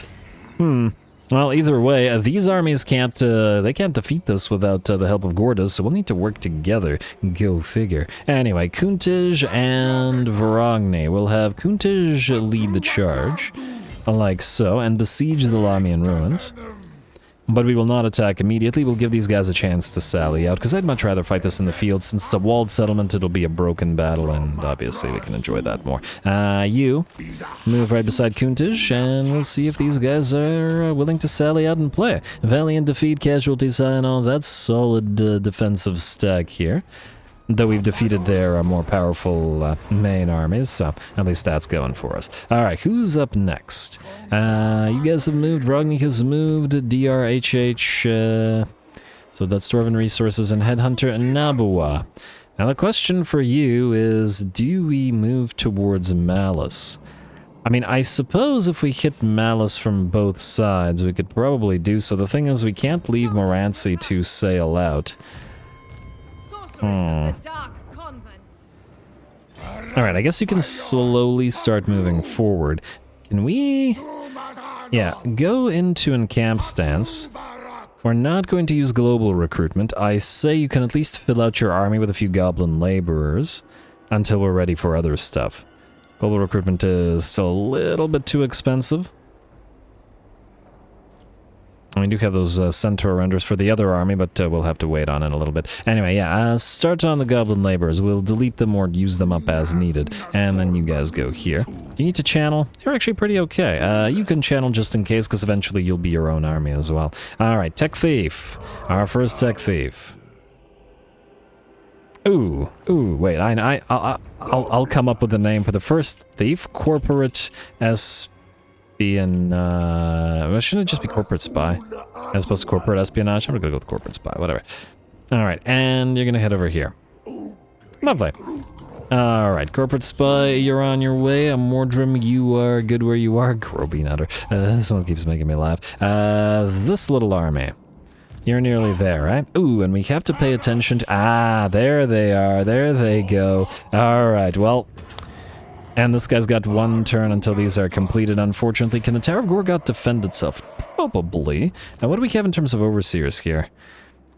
Well, either way, these armies can't defeat this without the help of Gordas, so we'll need to work together. Go figure. Anyway, Kuntij and Varagni. We'll have Kuntij lead the charge, like so, and besiege the Lamian ruins. But we will not attack immediately. We'll give these guys a chance to sally out, because I'd much rather fight this in the field. Since it's a walled settlement, it'll be a broken battle, and obviously we can enjoy that more. You move right beside Kuntij, and we'll see if these guys are willing to sally out and play. Valiant defeat, casualties, and all that solid defensive stack here. Though we've defeated their more powerful main armies, so at least that's going for us. Alright, who's up next? You guys have moved, Rognik has moved, DRHH, so that's Dwarven Resources and Headhunter, and Nabua. Now the question for you is, do we move towards Malice? I mean, I suppose if we hit Malice from both sides, we could probably do so. The thing is, we can't leave Moranci to sail out. Alright, I guess you can slowly start moving forward. Can we... Yeah, go into encamp stance. We're not going to use global recruitment. I say you can at least fill out your army with a few goblin laborers until we're ready for other stuff. Global recruitment is still a little bit too expensive. We do have those centaur renders for the other army, but we'll have to wait on it a little bit. Anyway, yeah, start on the goblin laborers. We'll delete them or use them up as needed. And then you guys go here. You need to channel? You're actually pretty okay. You can channel just in case, because eventually you'll be your own army as well. Alright, Tech Thief. Our first Tech Thief. Ooh, wait, I'll come up with a name for the first thief. Corporate well, shouldn't it just be corporate spy as opposed to corporate espionage? I'm gonna go with corporate spy, whatever. Alright, and you're gonna head over here. Lovely. Alright, Corporate Spy, you're on your way. Mordrim, you are good where you are. Groby Nutter. This one keeps making me laugh. This little army. You're nearly there, right? Ooh, and we have to pay attention to... Ah, there they are. There they go. Alright, well... And this guy's got one turn until these are completed, unfortunately. Can the Tower of Gorgot defend itself? Probably. Now, what do we have in terms of Overseers here?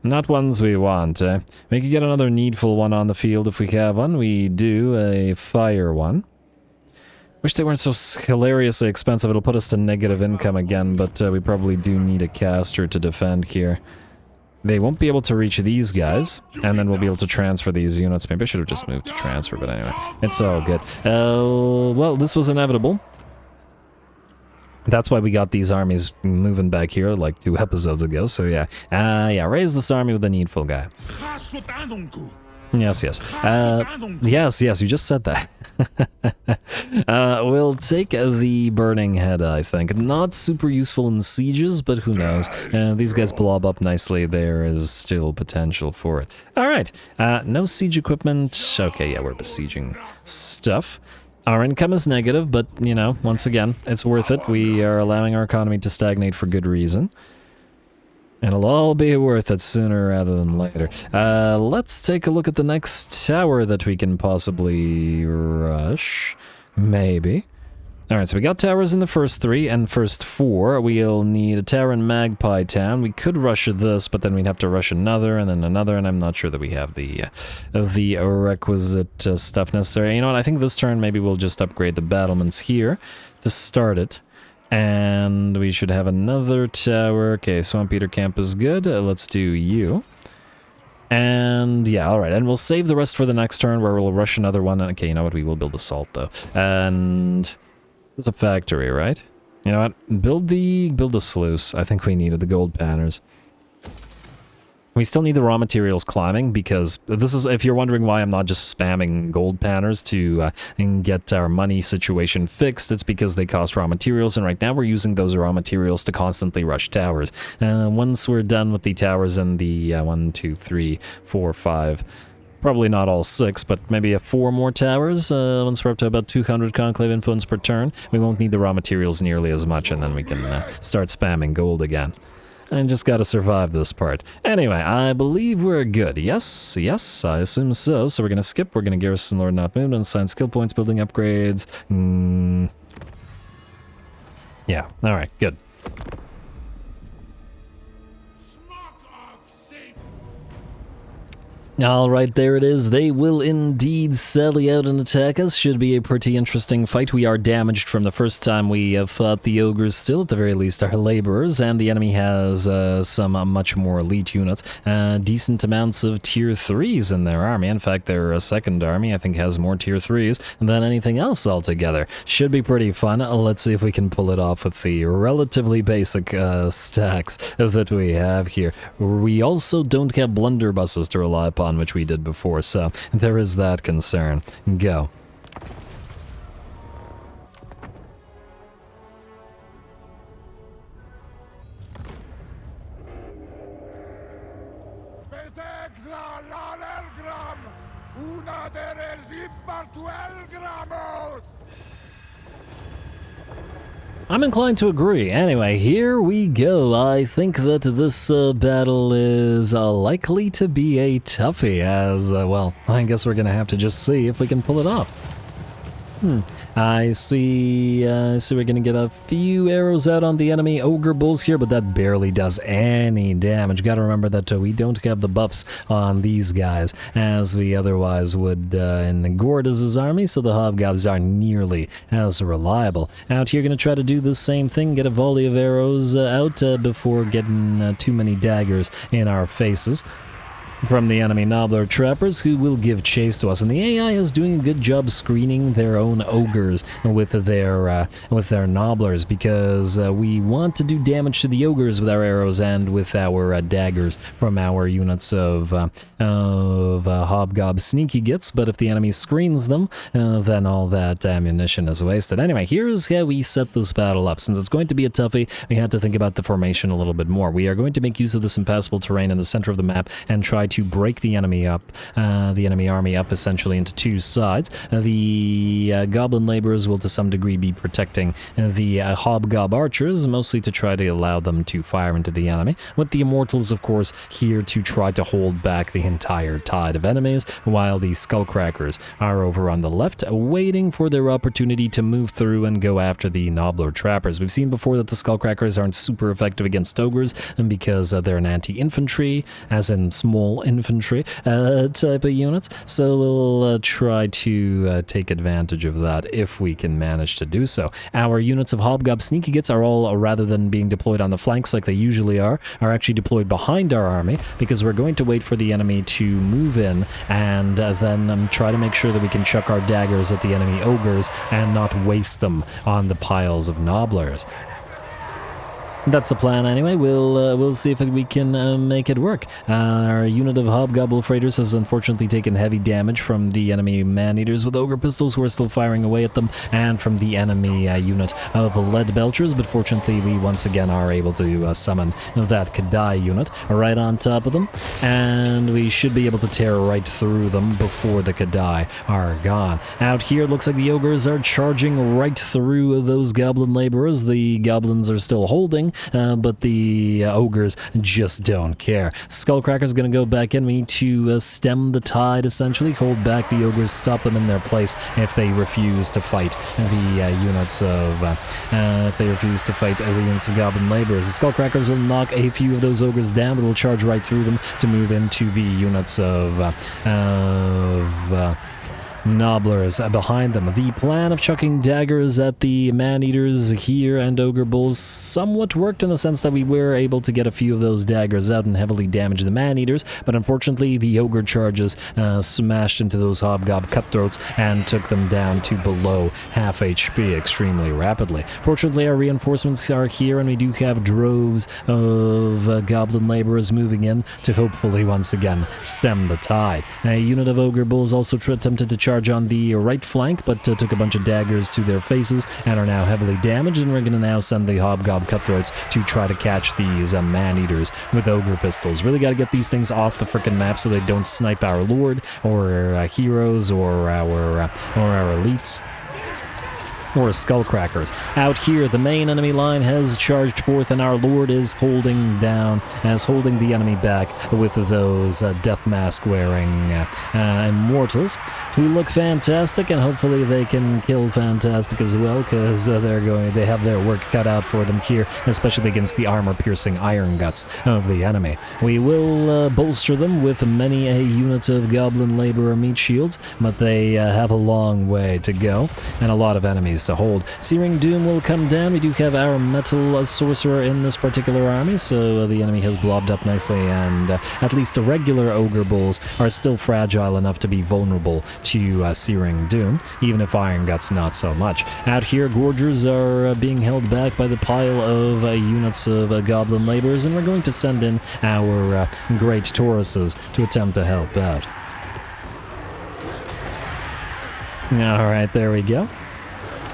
Not ones we want, eh? We could get another needful one on the field if we have one. We do, a fire one. Wish they weren't so hilariously expensive. It'll put us to negative income again, but we probably do need a caster to defend here. They won't be able to reach these guys, and then we'll be able to transfer these units. Maybe I should have just moved to transfer, but anyway, it's all good. Well, this was inevitable. That's why we got these armies moving back here like 2 episodes ago, so yeah. Yeah, raise this army with the needful guy. Yes, yes. Yes, you just said that. We'll take the Burning Head, I think. Not super useful in sieges, but who knows. These guys blob up nicely. There is still potential for it. Alright, no siege equipment. Okay, yeah, we're besieging stuff. Our income is negative, but, you know, once again, it's worth it. We are allowing our economy to stagnate for good reason. It'll all be worth it sooner rather than later. Let's take a look at the next tower that we can possibly rush. Maybe. Alright, so we got towers in the first 3 and first 4. We'll need a tower in Magpie Town. We could rush this, but then we'd have to rush another, and then another, and I'm not sure that we have the requisite stuff necessary. You know what, I think this turn maybe we'll just upgrade the battlements here to start it. And we should have another tower. Okay, Swamp Eater Camp is good. Let's do you. And yeah, alright, and we'll save the rest for the next turn where we'll rush another one. Okay, you know what, we will build the salt though. And... it's a factory, right? You know what? Build the sluice. I think we needed the gold panners. We still need the raw materials climbing because this is, if you're wondering why I'm not just spamming gold panners to get our money situation fixed, it's because they cost raw materials, and right now we're using those raw materials to constantly rush towers. Once we're done with the towers in the 1, 2, 3, 4, 5... probably not all 6, but maybe 4 more towers. Once we're up to about 200 conclave influence per turn, we won't need the raw materials nearly as much, and then we can start spamming gold again. And just gotta survive this part. Anyway, I believe we're good. Yes, I assume so. So we're gonna skip. We're gonna garrison Lord Not Moved, assign skill points, building upgrades. Yeah, alright, good. Alright, there it is. They will indeed sally out and attack us. Should be a pretty interesting fight. We are damaged from the first time we have fought the ogres still, at the very least our laborers, and the enemy has some much more elite units. Decent amounts of tier 3s in their army. In fact, their second army, I think, has more tier 3s than anything else altogether. Should be pretty fun. Let's see if we can pull it off with the relatively basic stacks that we have here. We also don't have blunderbusses to rely upon, which we did before, so there is that concern. Go. I'm inclined to agree. Anyway, here we go. I think that this battle is likely to be a toughie, as, well, I guess we're gonna have to just see if we can pull it off. I see we're gonna get a few arrows out on the enemy ogre bulls here, but that barely does any damage. Gotta remember that we don't have the buffs on these guys, as we otherwise would in Gordas's army, so the hobgobs aren't nearly as reliable. Out here, gonna try to do the same thing, get a volley of arrows out before getting too many daggers in our faces from the enemy Nobbler trappers, who will give chase to us, and the AI is doing a good job screening their own ogres with their Nobblers, because we want to do damage to the ogres with our arrows and with our daggers from our units of hobgob sneaky gits, but if the enemy screens them, then all that ammunition is wasted. Anyway, here's how we set this battle up. Since it's going to be a toughie, we had to think about the formation a little bit more. We are going to make use of this impassable terrain in the center of the map and try try to break the enemy army up essentially into two sides. The goblin laborers will to some degree be protecting the hobgob archers, mostly to try to allow them to fire into the enemy, with the immortals of course here to try to hold back the entire tide of enemies, while the skullcrackers are over on the left waiting for their opportunity to move through and go after the nobbler trappers. We've seen before that the skullcrackers aren't super effective against ogres, and because they're an anti-infantry, as in small infantry type of units, so we'll try to take advantage of that if we can manage to do so. Our units of hobgob sneaky gits are all, rather than being deployed on the flanks like they usually are actually deployed behind our army, because we're going to wait for the enemy to move in and then try to make sure that we can chuck our daggers at the enemy ogres and not waste them on the piles of nobblers. That's the plan anyway. We'll see if we can make it work. Our unit of hobgoblin freighters has unfortunately taken heavy damage from the enemy man-eaters with ogre pistols who are still firing away at them, and from the enemy unit of lead belchers, but fortunately we once again are able to summon that DAAI unit right on top of them, and we should be able to tear right through them before the DAAI are gone. Out here it looks like the ogres are charging right through those goblin laborers. The goblins are still holding, but the ogres just don't care. Skullcracker's gonna go back in. We need to stem the tide, essentially, hold back the ogres, stop them in their place if they refuse to fight the units of goblin laborers. The Skullcrackers will knock a few of those ogres down, but will charge right through them to move into the units of nobblers behind them. The plan of chucking daggers at the man-eaters here and ogre bulls somewhat worked, in the sense that we were able to get a few of those daggers out and heavily damage the man-eaters, but unfortunately the ogre charges smashed into those hobgob cutthroats and took them down to below half HP extremely rapidly. Fortunately our reinforcements are here, and we do have droves of goblin laborers moving in to hopefully once again stem the tide. A unit of ogre bulls also attempted to charge on the right flank, but took a bunch of daggers to their faces and are now heavily damaged, and we're going to now send the hobgob cutthroats to try to catch these man-eaters with ogre pistols. Really got to get these things off the frickin' map so they don't snipe our lord or our heroes or our elites or skullcrackers. Out here, the main enemy line has charged forth, and our lord is holding the enemy back with those death mask wearing immortals who look fantastic, and hopefully they can kill fantastic as well, because they have their work cut out for them here, especially against the armor-piercing iron guts of the enemy. We will bolster them with many a unit of goblin laborer meat shields, but they have a long way to go and a lot of enemies to hold. Searing Doom will come down. We do have our metal sorcerer in this particular army, so the enemy has blobbed up nicely, and at least the regular ogre bulls are still fragile enough to be vulnerable to Searing Doom, even if Iron Guts not so much. Out here, Gorgers are being held back by the pile of units of goblin laborers, and we're going to send in our great Tauruses to attempt to help out. Alright, there we go.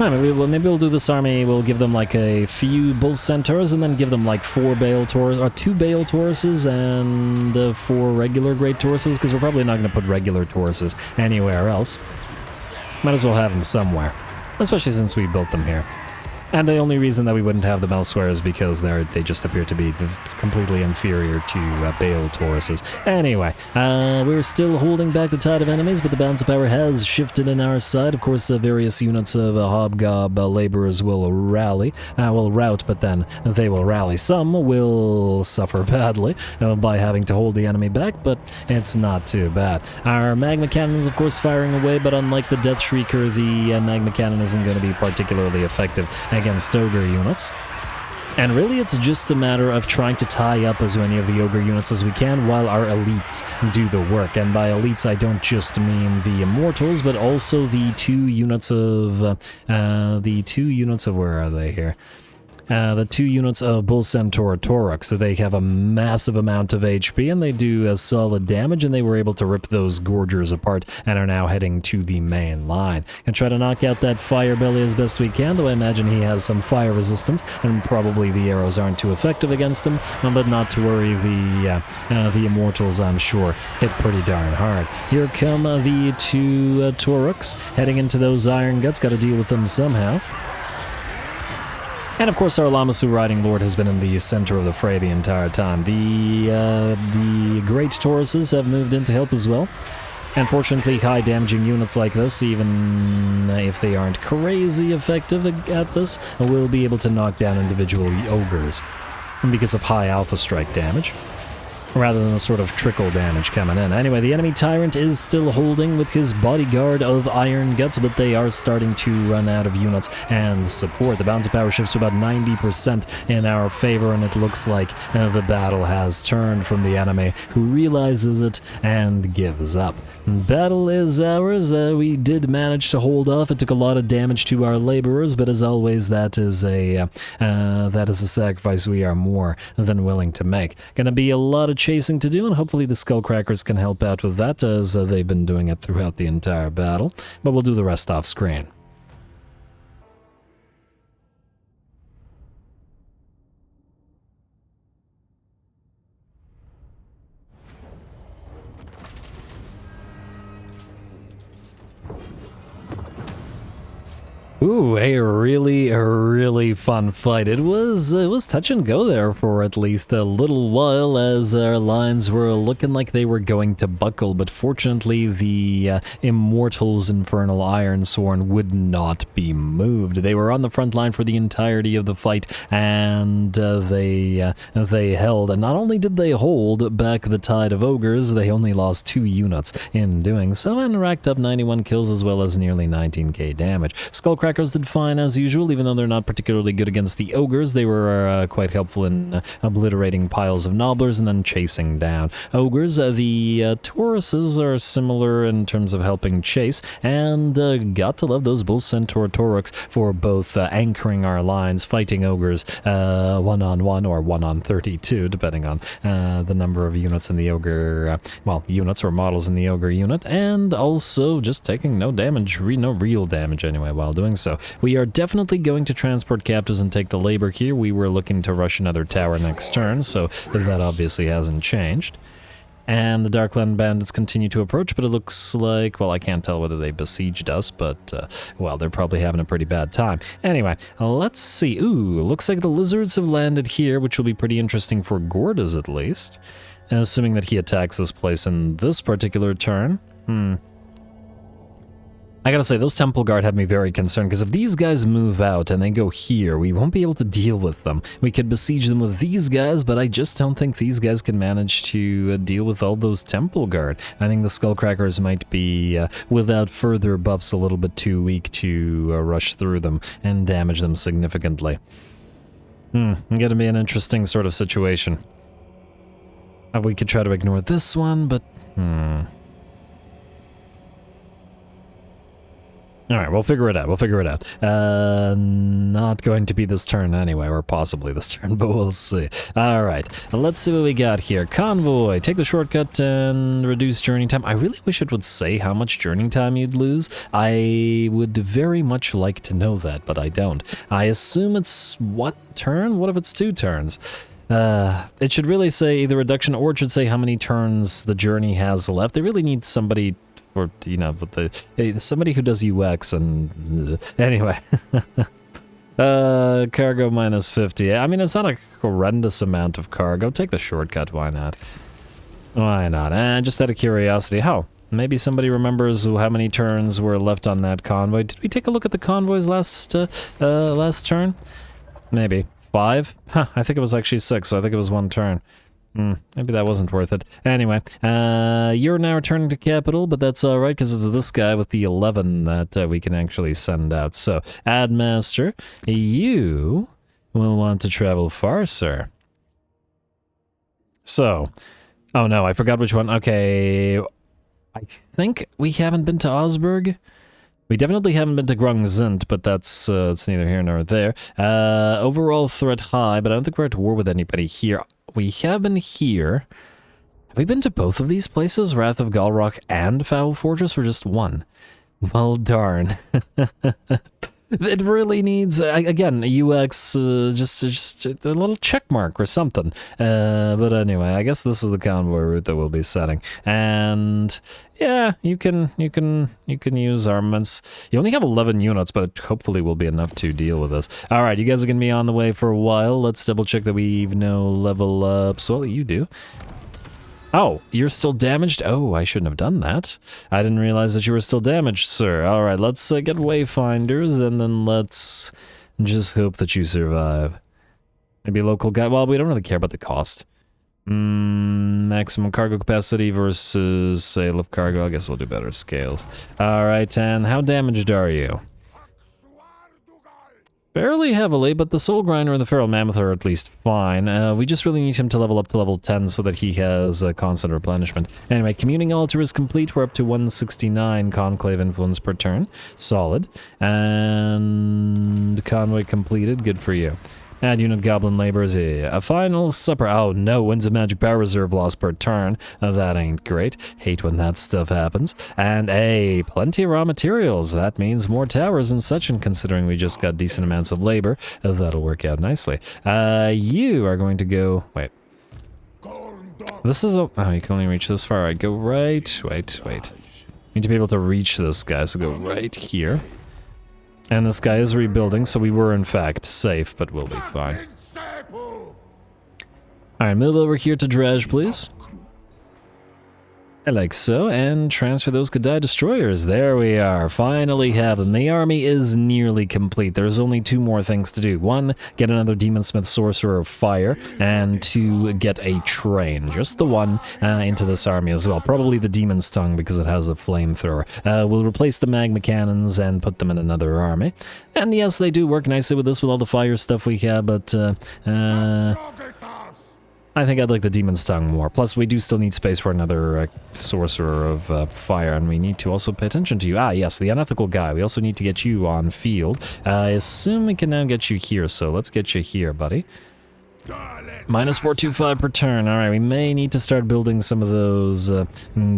Maybe we'll do this army. We'll give them like a few bull centaurs, and then give them like 4 Bale Taurus, or 2 Bale Tauruses and 4 regular great Tauruses, because we're probably not going to put regular Tauruses anywhere else. Might as well have them somewhere, especially since we built them here. And the only reason that we wouldn't have them elsewhere is because they just appear to be completely inferior to Bale Tauruses. Anyway, we're still holding back the tide of enemies, but the balance of power has shifted in our side. Of course, various units of hobgob laborers will rout, but then they will rally. Some will suffer badly by having to hold the enemy back, but it's not too bad. Our magma cannons, of course, firing away, but unlike the Death Shrieker, the magma cannon isn't going to be particularly effective against ogre units. And really it's just a matter of trying to tie up as many of the ogre units as we can while our elites do the work. And by elites I don't just mean the immortals, but also the 2 units of where are they here? The 2 units of Bull Centaur Taurox, so they have a massive amount of HP and they do solid damage, and they were able to rip those Gorgers apart and are now heading to the main line. And try to knock out that fire belly as best we can, though I imagine he has some fire resistance and probably the arrows aren't too effective against him, but not to worry, the Immortals, I'm sure, hit pretty darn hard. Here come the 2 Taurox heading into those Iron Guts, got to deal with them somehow. And of course our Lamassu Riding Lord has been in the center of the fray the entire time. The Great Tauruses have moved in to help as well. And fortunately, high damaging units like this, even if they aren't crazy effective at this, will be able to knock down individual ogres because of high alpha strike damage, rather than the sort of trickle damage coming in. Anyway, the enemy Tyrant is still holding with his bodyguard of Iron Guts, but they are starting to run out of units and support. The balance of power shifts to about 90% in our favor, and it looks like the battle has turned from the enemy, who realizes it and gives up. Battle is ours. We did manage to hold off. It took a lot of damage to our laborers, but as always, that is a sacrifice we are more than willing to make. Gonna be a lot of chasing to do, and hopefully the Skullcrackers can help out with that, as they've been doing it throughout the entire battle, but we'll do the rest off screen. Ooh, a really fun fight. It was touch and go there for at least a little while, as our lines were looking like they were going to buckle, but fortunately the Immortals' Infernal Ironsworn would not be moved. They were on the front line for the entirety of the fight, and they held. And not only did they hold back the tide of ogres, they only lost 2 units in doing so, and racked up 91 kills as well as nearly 19k damage. Skullcrackers did fine as usual, even though they're not particularly good against the ogres. They were quite helpful in obliterating piles of nobblers and then chasing down ogres. The Tauruses are similar in terms of helping chase, and got to love those Bull Centaur Taurox for both anchoring our lines, fighting ogres 1-on-1 or 1-on-32, depending on the number of units in the ogre, units or models in the ogre unit, and also just taking no damage, no real damage anyway while doing so. We are definitely going to transport captives and take the labor here. We were looking to rush another tower next turn, so that obviously hasn't changed. And the Darkland Bandits continue to approach, but it looks like, well, I can't tell whether they besieged us, but, well, they're probably having a pretty bad time. Anyway, let's see. Ooh, looks like the Lizards have landed here, which will be pretty interesting for Gordas at least. And assuming that he attacks this place in this particular turn. I gotta say, those Temple Guard have me very concerned, because if these guys move out and they go here, we won't be able to deal with them. We could besiege them with these guys, but I just don't think these guys can manage to deal with all those Temple Guard. I think the Skullcrackers might be, without further buffs, a little bit too weak to rush through them and damage them significantly. Gonna be an interesting sort of situation. We could try to ignore this one, but Alright, we'll figure it out. Not going to be this turn anyway, or possibly this turn, but we'll see. Alright, let's see what we got here. Convoy, take the shortcut and reduce journey time. I really wish it would say how much journey time you'd lose. I would very much like to know that, but I don't. I assume it's one turn? What if it's 2 turns? It should really say either reduction, or it should say how many turns the journey has left. They really need somebody, or, you know, with somebody who does UX and anyway. Cargo minus 50. I mean, it's not a horrendous amount of cargo. Take the shortcut, why not? Why not? And just out of curiosity, maybe somebody remembers how many turns were left on that convoy. Did we take a look at the convoys last turn? Maybe 5? I think it was actually 6, so I think it was 1 turn. Maybe that wasn't worth it. Anyway, you're now returning to capital, but that's alright, because it's this guy with the 11 that we can actually send out. So, Admaster, you will want to travel far, sir. So, oh no, I forgot which one. Okay, I think we haven't been to Osberg. We definitely haven't been to Grungzint, but that's it's neither here nor there. Overall threat high, but I don't think we're at war with anybody here. We have been here. Have we been to both of these places, Wrath of Galrock and Foul Fortress, or just one? Well, darn. It really needs, again, a UX, just a little check mark or something. But anyway, I guess this is the convoy route that we'll be setting. And yeah, you can use armaments. You only have 11 units, but it hopefully will be enough to deal with this. All right, you guys are going to be on the way for a while. Let's double check that we've no level ups. Well, you do. Oh, you're still damaged? Oh, I shouldn't have done that. I didn't realize that you were still damaged, sir. All right, let's get wayfinders, and then let's just hope that you survive. Maybe a local guy. Well, we don't really care about the cost. Maximum cargo capacity versus sale of cargo. I guess we'll do better scales. All right, and how damaged are you? Fairly heavily, but the Soul Grinder and the Feral Mammoth are at least fine. We just really need him to level up to level 10 so that he has constant replenishment. Anyway, Communing Altar is complete. We're up to 169 Conclave Influence per turn. Solid. And Convoy completed. Good for you. Add unit Goblin Laborers. A Final Supper. Oh no, wins a Magic Power Reserve loss per turn. That ain't great. Hate when that stuff happens. And plenty of raw materials. That means more towers and such, and considering we just got decent amounts of labor, that'll work out nicely. You are going to go... Wait. This is a... Oh, you can only reach this far. Alright, go right... Wait. Need to be able to reach this guy, so go right here. And this guy is rebuilding, so we were in fact safe, but we'll be fine. Alright, move over here to Drazhoath, please. Like so, and transfer those Kadai destroyers. There we are, finally have them. The army is nearly complete. There's only 2 more things to do. 1, get another Demonsmith Sorcerer of Fire, and 2, get a train. Just the 1 into this army as well. Probably the Demon's Tongue because it has a flamethrower. We'll replace the Magma Cannons and put them in another army. And yes, they do work nicely with this, with all the fire stuff we have, but I think I'd like the Demon's Tongue more. Plus, we do still need space for another Sorcerer of Fire, and we need to also pay attention to you. Ah, yes, the Unethical Guy. We also need to get you on field. I assume we can now get you here, so let's get you here, buddy. Minus 425 per turn. Alright, we may need to start building some of those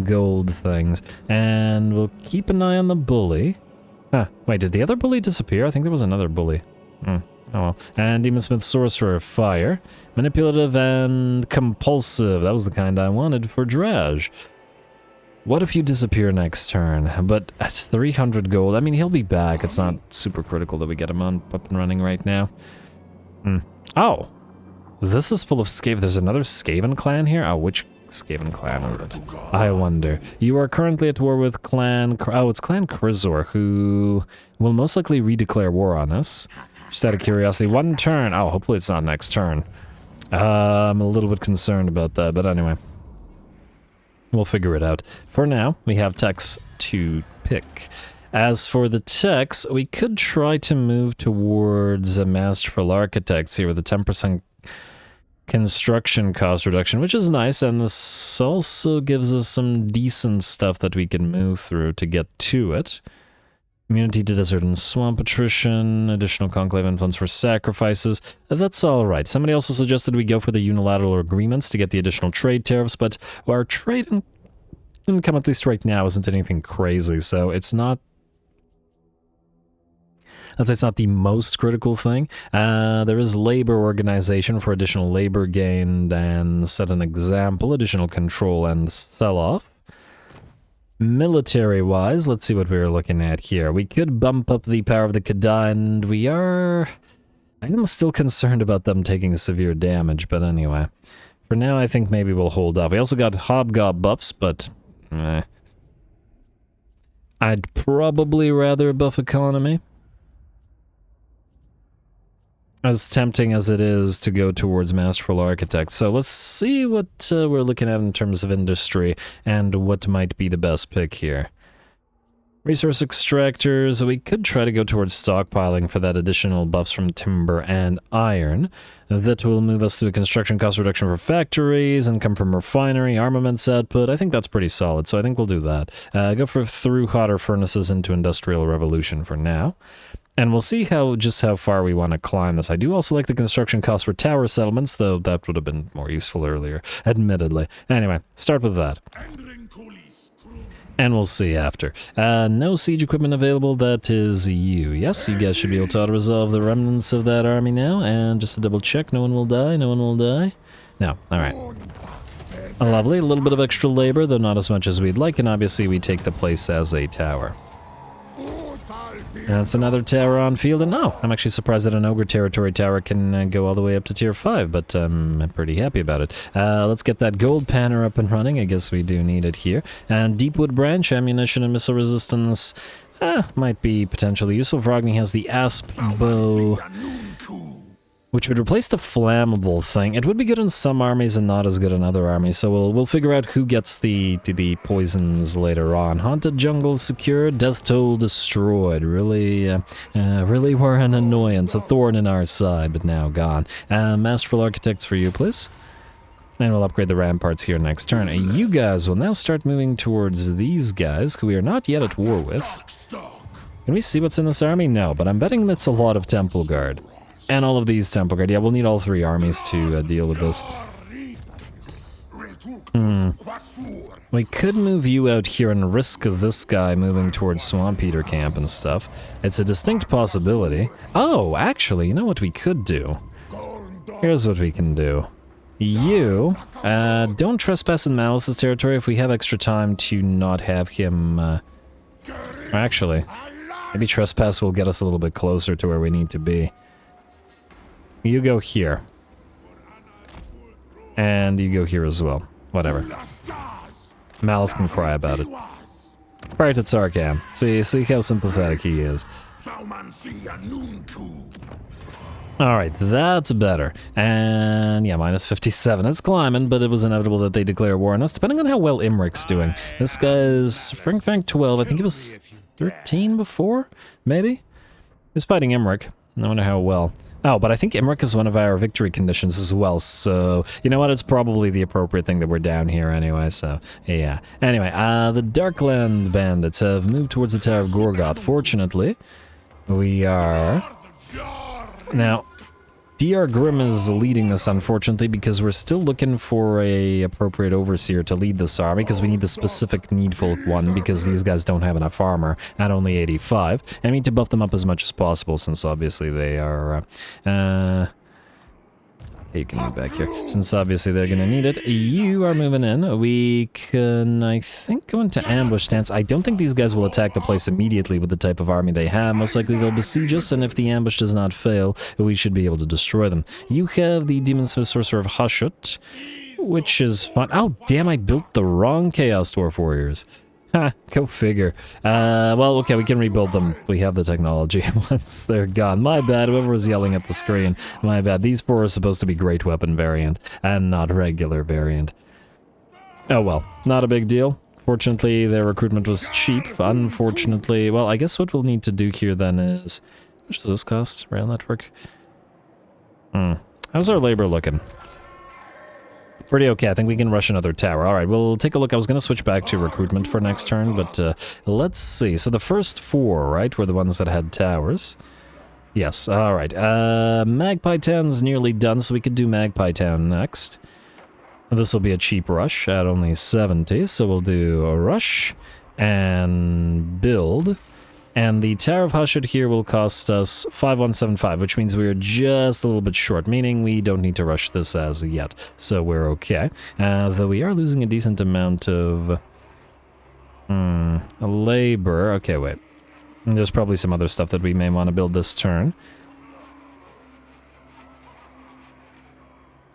gold things. And we'll keep an eye on the bully. Huh, wait, did the other bully disappear? I think there was another bully. Oh well. And Demonsmith Sorcerer of Fire. Manipulative and Compulsive. That was the kind I wanted for Drazhoath. What if you disappear next turn? But at 300 gold, I mean, he'll be back. It's not super critical that we get him up and running right now. Oh! This is full of Skaven. There's another Skaven clan here? Oh, which Skaven clan is it? I wonder. You are currently at war with Clan... Oh, it's Clan Krizor, who will most likely redeclare war on us. Just out of curiosity, 1 turn. Oh, hopefully it's not next turn. I'm a little bit concerned about that, but anyway. We'll figure it out. For now, we have techs to pick. As for the techs, we could try to move towards a Masterful Architects here with a 10% construction cost reduction, which is nice, and this also gives us some decent stuff that we can move through to get to it. Immunity to Desert and Swamp Attrition, additional Conclave Influence for Sacrifices. That's alright. Somebody also suggested we go for the unilateral agreements to get the additional trade tariffs, but our trade income, at least right now, isn't anything crazy, so it's not... I'd say it's not the most critical thing. There is labor organization for additional labor gained and set an example, additional control and sell-off. Military-wise, let's see what we were looking at here. We could bump up the power of the Kadai, and we are... I am still concerned about them taking severe damage, but anyway. For now, I think maybe we'll hold off. We also got Hobgob buffs, but... I'd probably rather buff economy. As tempting as it is to go towards Masterful Architects. So let's see what we're looking at in terms of industry and what might be the best pick here. Resource extractors, we could try to go towards stockpiling for that additional buffs from timber and iron. That will move us to a construction cost reduction for factories, income from refinery, armaments output. I think that's pretty solid, so I think we'll do that. Go for through hotter furnaces into industrial revolution for now. And we'll see just how far we want to climb this. I do also like the construction cost for tower settlements, though that would have been more useful earlier, admittedly. Anyway, start with that. And we'll see after. No siege equipment available, that is you. Yes, you guys should be able to auto-resolve the remnants of that army now. And just to double check, no one will die, no one will die. No, alright. Lovely, a little bit of extra labor, though not as much as we'd like, and obviously we take the place as a tower. That's another tower on field, and no, I'm actually surprised that an Ogre territory tower can go all the way up to tier 5, but I'm pretty happy about it. Let's get that gold panner up and running. I guess we do need it here. And Deepwood Branch, ammunition and missile resistance, might be potentially useful. Vrogny has the Asp Bow, which would replace the flammable thing. It would be good in some armies and not as good in other armies, so we'll figure out who gets the poisons later on. Haunted Jungle secured, Death Toll destroyed. Really were an annoyance, a thorn in our side, but now gone. Masterful Architects for you, please. And we'll upgrade the ramparts here next turn. You guys will now start moving towards these guys, who we are not yet at war with. Can we see what's in this army? No, but I'm betting that's a lot of Temple Guard. And all of these Temple Guard. Yeah, we'll need all 3 armies to deal with this. We could move you out here and risk this guy moving towards Swamp Eater Camp and stuff. It's a distinct possibility. Oh, actually, you know what we could do? Here's what we can do. You, don't trespass in Malice's territory if we have extra time to not have him, actually, maybe trespass will get us a little bit closer to where we need to be. You go here. And you go here as well. Whatever. Malice can cry about it. Right at Sarkam. See how sympathetic he is. Alright, that's better. And yeah, minus 57. It's climbing, but it was inevitable that they declare war on us, depending on how well Imric's doing. This guy's rank 12. I think he was 13 before? Maybe? He's fighting Imric. I wonder how well. Oh, but I think Imric is one of our victory conditions as well, so you know what, it's probably the appropriate thing that we're down here anyway, so yeah. Anyway, the Darkland bandits have moved towards the Tower of Gorgoth. Fortunately, we are... Now, DR Grim is leading this, unfortunately, because we're still looking for a appropriate overseer to lead this army, because we need the specific needful one, because these guys don't have enough armor, at only 85. And we need to buff them up as much as possible, since obviously they are, you can move back here. Since obviously they're gonna need it. You are moving in. We can, I think, go into ambush stance. I don't think these guys will attack the place immediately with the type of army they have. Most likely they'll besiege us, and if the ambush does not fail, we should be able to destroy them. You have the Demon Smith Sorcerer of Hushut, which is fun. Oh, damn, I built the wrong Chaos Dwarf Warriors. Ha, go figure. Well, okay, we can rebuild them. We have the technology once they're gone. My bad, whoever was yelling at the screen. My bad. These 4 are supposed to be Great Weapon variant, and not regular variant. Oh well, not a big deal. Fortunately, their recruitment was cheap. Unfortunately, well, I guess what we'll need to do here then is... How much does this cost? Rail network? How's our labor looking? Pretty okay. I think we can rush another tower. Alright, we'll take a look. I was going to switch back to recruitment for next turn, but let's see. So the first 4, right, were the ones that had towers. Yes, alright. Magpie Town's nearly done, so we could do Magpie Town next. This will be a cheap rush at only 70, so we'll do a rush and build. And the Tower of Hushut here will cost us 5175, which means we're just a little bit short, meaning we don't need to rush this as yet. So we're okay. Though we are losing a decent amount of labor. Okay, wait. There's probably some other stuff that we may want to build this turn.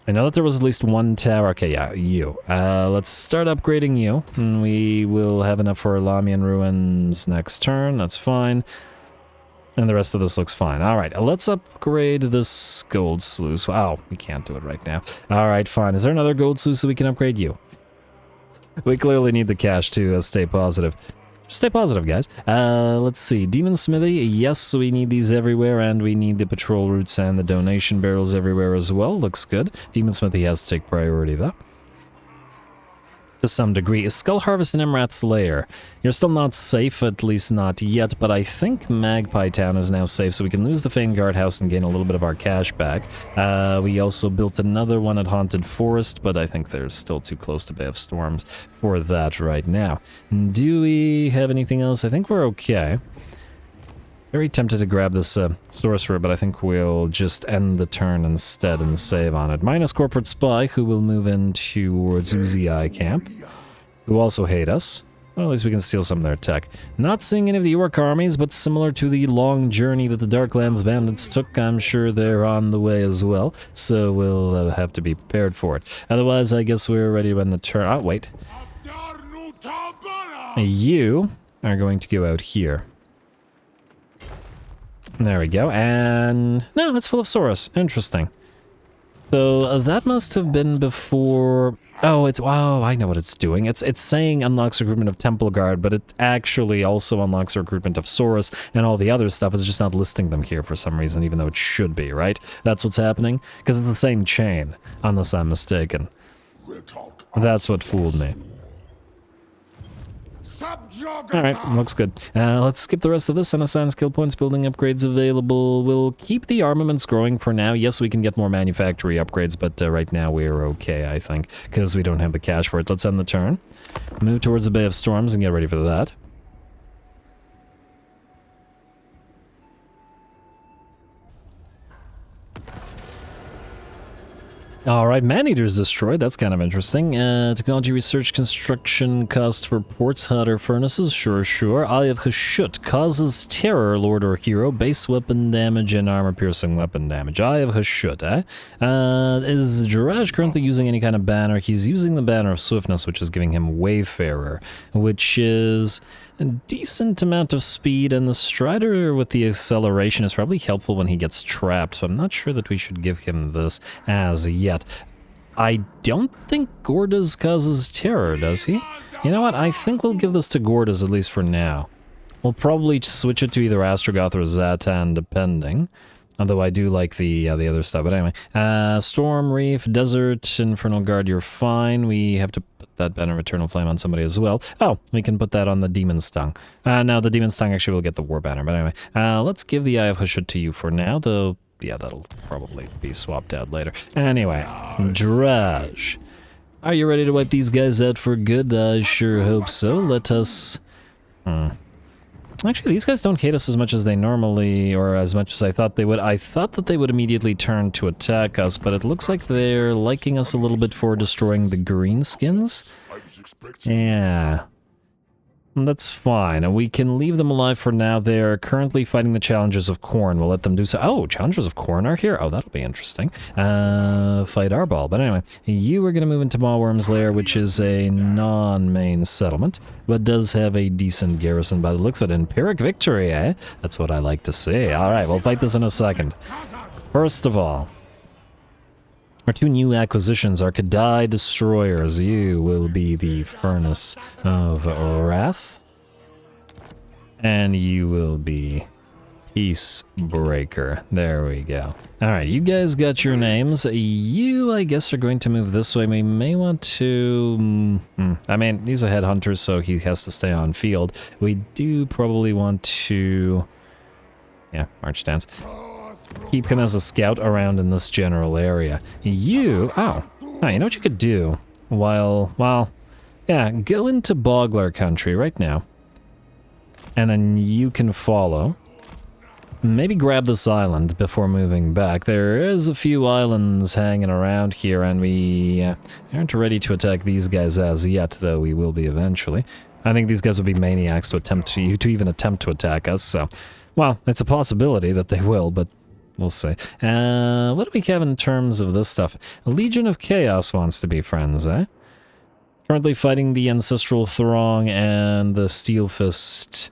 I know that there was at least 1 tower. Okay, yeah, you. Let's start upgrading you. And we will have enough for Lamian Ruins next turn. That's fine. And the rest of this looks fine. Alright, let's upgrade this gold sluice. Wow, we can't do it right now. Alright, fine. Is there another gold sluice so we can upgrade you? We clearly need the cash to stay positive. stay positive, guys. Let's see. Demon Smithy. Yes, we need these everywhere, and we need the patrol routes and the donation barrels everywhere as well. Looks good. Demon Smithy has to take priority, though. To some degree. Skull Harvest and Emrat's Lair. You're still not safe, at least not yet, but I think Magpie Town is now safe, so we can lose the Fane House and gain a little bit of our cash back. We also built another one at Haunted Forest, but I think they're still too close to Bay of Storms for that right now. Do we have anything else? I think we're okay. Very tempted to grab this sorcerer, but I think we'll just end the turn instead and save on it. Minus Corporate Spy, who will move in towards Uzii camp, who also hate us. Well, at least we can steal some of their tech. Not seeing any of the Orc armies, but similar to the long journey that the Darklands bandits took, I'm sure they're on the way as well, so we'll have to be prepared for it. Otherwise, I guess we're ready to end the turn. Oh, wait. You are going to go out here. There we go, and no, it's full of Saurus. Interesting. So that must have been before. Oh, I know what it's doing. It's saying unlocks recruitment of Temple Guard, but it actually also unlocks recruitment of Saurus and all the other stuff. It's just not listing them here for some reason, even though it should be, right? That's what's happening because it's the same chain, unless I'm mistaken. That's what fooled me. Alright, looks good. Let's skip the rest of this. Unassigned skill points, building upgrades available. We'll keep the armaments growing for now. Yes, we can get more manufactory upgrades, but right now we're okay, I think, because we don't have the cash for it. Let's end the turn. Move towards the Bay of Storms and get ready for that. Alright, Man-Eater's destroyed. That's kind of interesting. Technology research construction cost for ports, hotter furnaces. Sure. Eye of Hashut causes terror, Lord or Hero. Base weapon damage and armor-piercing weapon damage. Eye of Hashut, eh? Is Jiraj currently using any kind of banner? He's using the banner of Swiftness, which is giving him Wayfarer, which is a decent amount of speed, and the Strider with the acceleration is probably helpful when he gets trapped, so I'm not sure that we should give him this as yet. I don't think Gordas causes terror, does he? You know what, I think we'll give this to Gordas at least for now. We'll probably switch it to either Astrogoth or Zatan, depending. Although I do like the other stuff, but anyway. Storm Reef, Desert, Infernal Guard, you're fine. We have to put that banner of Eternal Flame on somebody as well. Oh, we can put that on the Demon Stung. Now the Demon Stung actually will get the War Banner, but anyway. Let's give the Eye of Hashut to you for now, though, yeah, that'll probably be swapped out later. Anyway, Draj. Are you ready to wipe these guys out for good? I sure hope so. Let us... Actually, these guys don't hate us as much as they normally, or as much as I thought they would. I thought that they would immediately turn to attack us, but it looks like they're liking us a little bit for destroying the greenskins. Yeah. That's fine, and we can leave them alive for now. They're currently fighting the Challengers of Khorne. We'll let them do so. Oh, Challengers of Khorne are here? Oh, that'll be interesting. Fight our ball. But anyway, you are going to move into Maulworm's Lair, which is a non-main settlement, but does have a decent garrison by the looks of it. Empiric victory, eh? That's what I like to see. Alright, we'll fight this in a second. First of all, our two new acquisitions are Kadai Destroyers. You will be the Furnace of Wrath. And you will be Peacebreaker. There we go. Alright, you guys got your names. You, I guess, are going to move this way. We may want to... I mean, he's a headhunter, so he has to stay on field. We do probably want to... Yeah, march stance. Keep him as a scout around in this general area. You... Oh, you know what you could do? Well, yeah, go into Boglar country right now. And then you can follow. Maybe grab this island before moving back. There is a few islands hanging around here, and we aren't ready to attack these guys as yet, though we will be eventually. I think these guys will be maniacs to even attempt to attack us, so... Well, it's a possibility that they will, but... We'll see. What do we have in terms of this stuff? Legion of Chaos wants to be friends, eh? Currently fighting the Ancestral Throng and the Steel Fist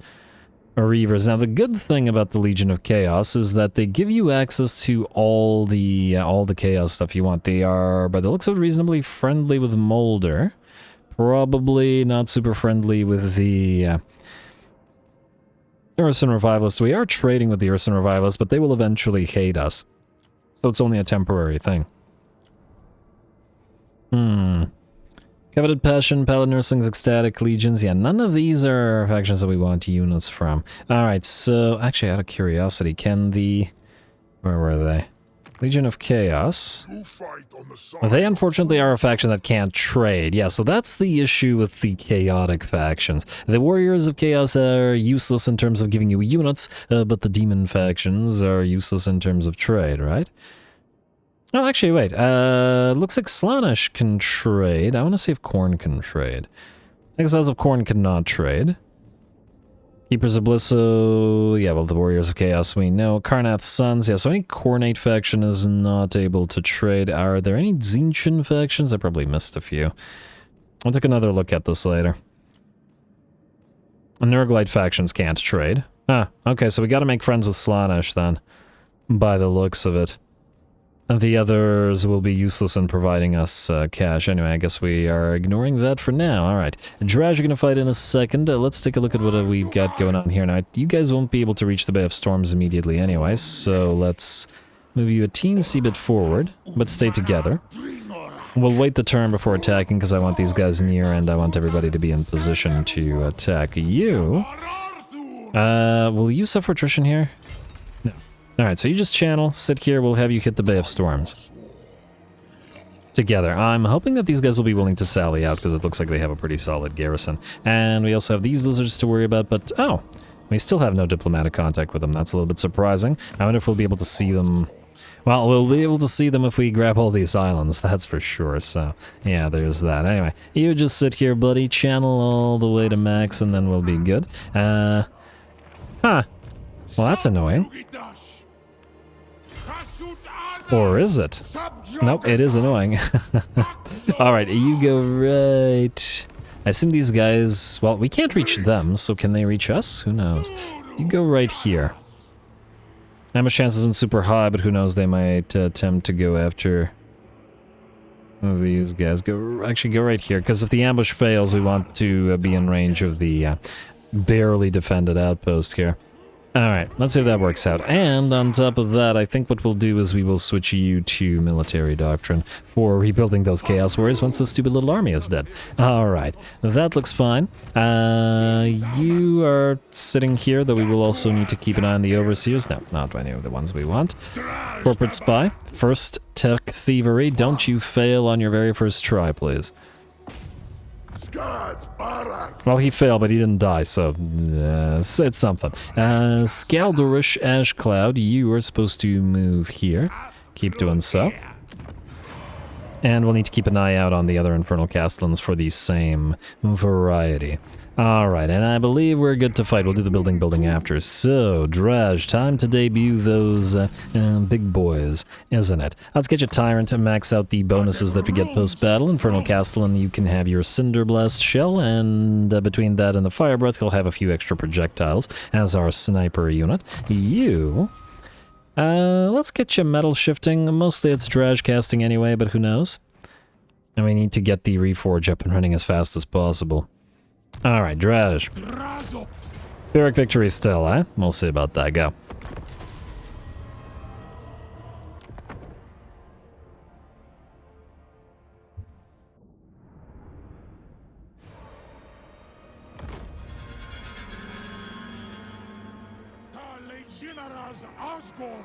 Reavers. Now, the good thing about the Legion of Chaos is that they give you access to all the Chaos stuff you want. They are, by the looks of it, reasonably friendly with Molder. Probably not super friendly with the Urson Revivalists. We are trading with the Urson Revivalists, but they will eventually hate us. So it's only a temporary thing. Coveted Passion, Paladin Nurslings, Ecstatic, Legions. Yeah, none of these are factions that we want units from. Alright, so actually out of curiosity, can the... Where were they? Legion of Chaos. Well, they unfortunately are a faction that can't trade. Yeah, so that's the issue with the chaotic factions. The Warriors of Chaos are useless in terms of giving you units, but the Demon factions are useless in terms of trade, right? Oh, actually, wait. Looks like Slaanesh can trade. I want to see if Khorne can trade. Exiles of Khorne cannot trade. Keepers of Bliss, so... Yeah, well, the Warriors of Chaos we know. Karnath's Sons, yeah, so any Khornate faction is not able to trade. Are there any Tzeentch factions? I probably missed a few. I'll take another look at this later. Nurglite factions can't trade. Ah, okay, so we gotta make friends with Slaanesh then. By the looks of it. And the others will be useless in providing us cash. Anyway, I guess we are ignoring that for now. Alright. Drazhoath are going to fight in a second. Let's take a look at what we've got going on here. Now, you guys won't be able to reach the Bay of Storms immediately anyway, so let's move you a teensy bit forward, but stay together. We'll wait the turn before attacking because I want these guys near and I want everybody to be in position to attack you. Will you suffer attrition here? Alright, so you just channel, sit here, we'll have you hit the Bay of Storms. Together. I'm hoping that these guys will be willing to sally out, because it looks like they have a pretty solid garrison. And we also have these lizards to worry about, but oh, we still have no diplomatic contact with them. That's a little bit surprising. I wonder if we'll be able to see them... Well, we'll be able to see them if we grab all these islands, that's for sure, so... Yeah, there's that. Anyway, you just sit here, buddy, channel all the way to max, and then we'll be good. Huh. Well, that's annoying. Or is it? Nope, it is annoying. Alright, you go right... I assume these guys... Well, we can't reach them, so can they reach us? Who knows? You go right here. Ambush chance isn't super high, but who knows, they might attempt to go after these guys. Actually, go right here, because if the ambush fails, we want to be in range of the barely defended outpost here. Alright, let's see if that works out. And on top of that, I think what we'll do is we will switch you to military doctrine for rebuilding those Chaos Warriors once this stupid little army is dead. Alright, that looks fine. You are sitting here, though we will also need to keep an eye on the Overseers. No, not any of the ones we want. Corporate Spy, first tech thievery. Don't you fail on your very first try, please. Well, he failed, but he didn't die, so it's something. Skaldorish Ash Cloud, you are supposed to move here. Keep doing so. And we'll need to keep an eye out on the other Infernal Castellans for the same variety. Alright, and I believe we're good to fight. We'll do the building after. So, Drazh, time to debut those big boys, isn't it? Let's get your Tyrant to max out the bonuses that we get post-battle. Infernal Castellan, you can have your Cinder Blast shell, and between that and the Fire Breath, you'll have a few extra projectiles as our sniper unit. You... let's get you metal shifting. Mostly it's Drazh casting anyway, but who knows? And we need to get the Reforge up and running as fast as possible. Alright, Drazh. Pyrrhic victory still, eh? We'll see about that. Go. Legion of Azgorh,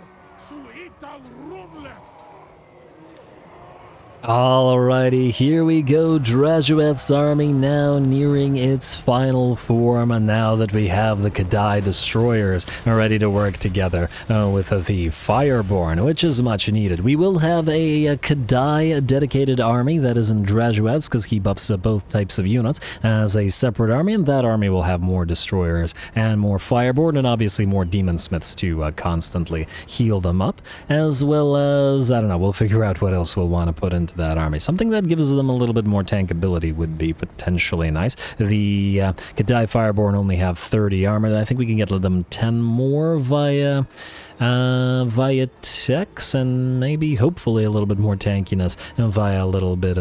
Alrighty, here we go. Drazhoath's army now nearing its final form, and now that we have the Kadai destroyers ready to work together with the Fireborn, which is much needed. We will have a Kadai dedicated army that is in Drazhoath's, because he buffs both types of units as a separate army, and that army will have more destroyers and more Fireborn, and obviously more Demon Smiths to constantly heal them up, as well as, I don't know, we'll figure out what else we'll want to put into into that army. Something that gives them a little bit more tankability would be potentially nice. The DAAI Fireborn only have 30 armor. I think we can get them 10 more via techs, and maybe hopefully a little bit more tankiness via a little bit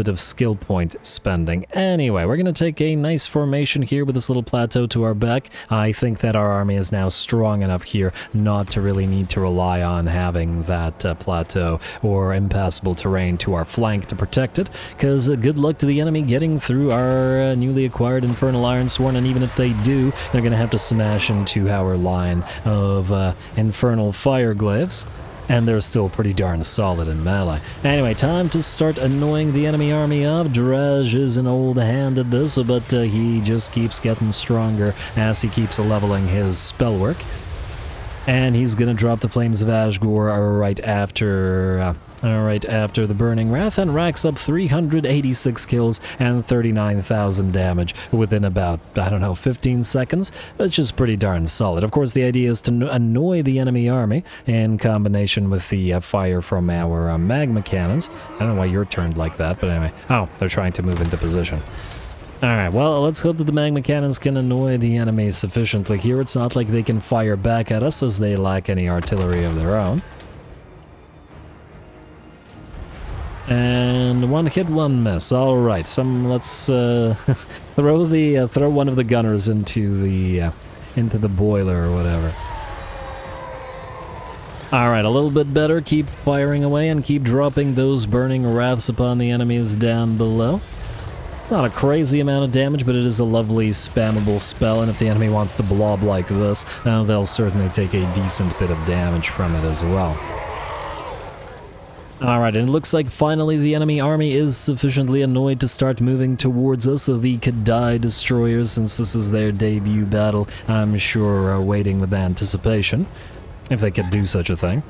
of skill point spending. Anyway, we're gonna take a nice formation here with this little plateau to our back. I think that our army is now strong enough here not to really need to rely on having that plateau or impassable terrain to our flank to protect it, because good luck to the enemy getting through our newly acquired Infernal Ironsworn, and even if they do, they're gonna have to smash into our line of Infernal Fireglaves, and they're still pretty darn solid in melee. Anyway, time to start annoying the enemy army up. Drazh is an old hand at this, but he just keeps getting stronger as he keeps leveling his spell work. And he's gonna drop the Flames of Azgorh right after the Burning Wrath, and racks up 386 kills and 39,000 damage within about, I don't know, 15 seconds, which is pretty darn solid. Of course, the idea is to annoy the enemy army in combination with the fire from our magma cannons. I don't know why you're turned like that, but anyway. Oh, they're trying to move into position. Alright, well, let's hope that the magma cannons can annoy the enemy sufficiently here. It's not like they can fire back at us, as they lack any artillery of their own. And one hit, one miss. All right, let's throw one of the gunners into the boiler or whatever. All right, a little bit better. Keep firing away and keep dropping those burning wraths upon the enemies down below. It's not a crazy amount of damage, but it is a lovely spammable spell, and if the enemy wants to blob like this, they'll certainly take a decent bit of damage from it as well. Alright, and it looks like finally the enemy army is sufficiently annoyed to start moving towards us. So the DAAI destroyers, since this is their debut battle, I'm sure are waiting with anticipation, if they could do such a thing.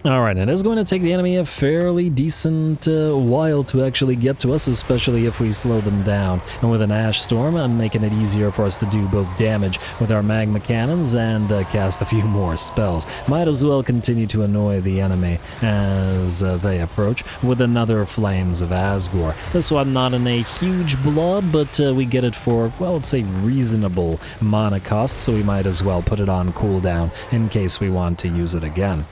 Alright, it is going to take the enemy a fairly decent while to actually get to us, especially if we slow them down. And with an Ash Storm, I'm making it easier for us to do both damage with our magma cannons and cast a few more spells. Might as well continue to annoy the enemy as they approach with another Flames of Azgorh. This one not in a huge blob, but we get it for, well, let's say reasonable mana cost, so we might as well put it on cooldown in case we want to use it again.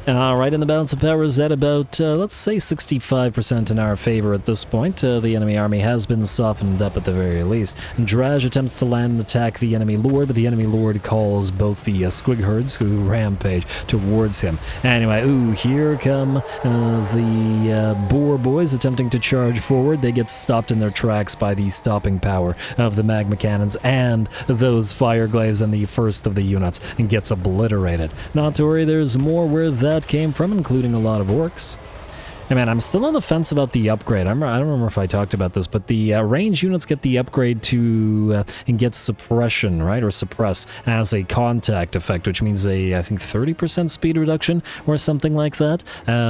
Alright, and the balance of power is at about, let's say 65% in our favor at this point. The enemy army has been softened up at the very least. Drazh attempts to land and attack the enemy lord, but the enemy lord calls both the squig herds who rampage towards him. Anyway, here come the boar boys attempting to charge forward. They get stopped in their tracks by the stopping power of the magma cannons and those fireglaves, and the first of the units gets obliterated. Not to worry, there's more where that came from, including a lot of orcs. Hey man, I'm still on the fence about the upgrade. I don't remember if I talked about this, but the range units get the upgrade to get suppression, right? Or suppress as a contact effect, which means I think 30% speed reduction or something like that.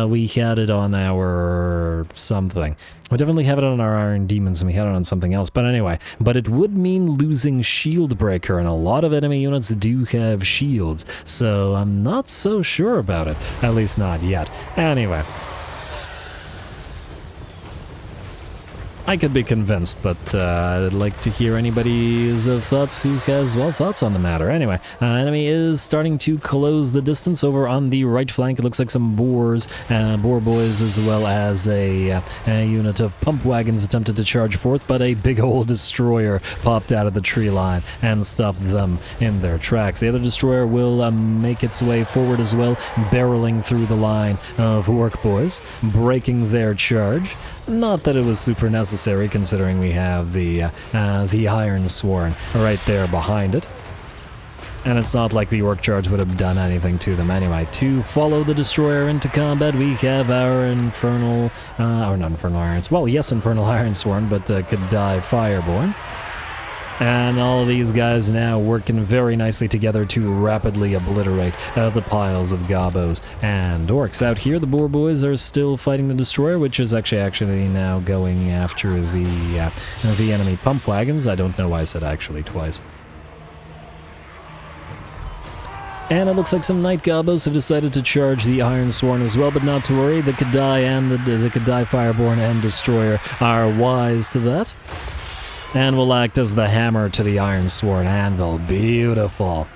We had it on our something. We definitely have it on our Iron Demons, and we had it on something else. But anyway, it would mean losing Shield Breaker, and a lot of enemy units do have shields, so I'm not so sure about it. At least not yet. Anyway. I could be convinced, but I'd like to hear anybody's thoughts who has, well, thoughts on the matter. Anyway, enemy is starting to close the distance over on the right flank. It looks like some boar boys, as well as a unit of pump wagons attempted to charge forth, but a big old destroyer popped out of the tree line and stopped them in their tracks. The other destroyer will make its way forward as well, barreling through the line of orc boys, breaking their charge. Not that it was super necessary, considering we have the Ironsworn right there behind it. And it's not like the orc charge would have done anything to them anyway. To follow the destroyer into combat, we have our Infernal, or not Infernal Irons, well, yes, Infernal Ironsworn, but DAAI Fireborn. And all of these guys now working very nicely together to rapidly obliterate the piles of gobos and orcs. Out here, the boar boys are still fighting the destroyer, which is actually now going after the enemy pump wagons. I don't know why I said actually twice. And it looks like some Night Gobos have decided to charge the Iron Sworn as well, but not to worry, the Kadai and the Kadai Fireborn and Destroyer are wise to that. And will act as the hammer to the Iron Sworn Anvil. Beautiful.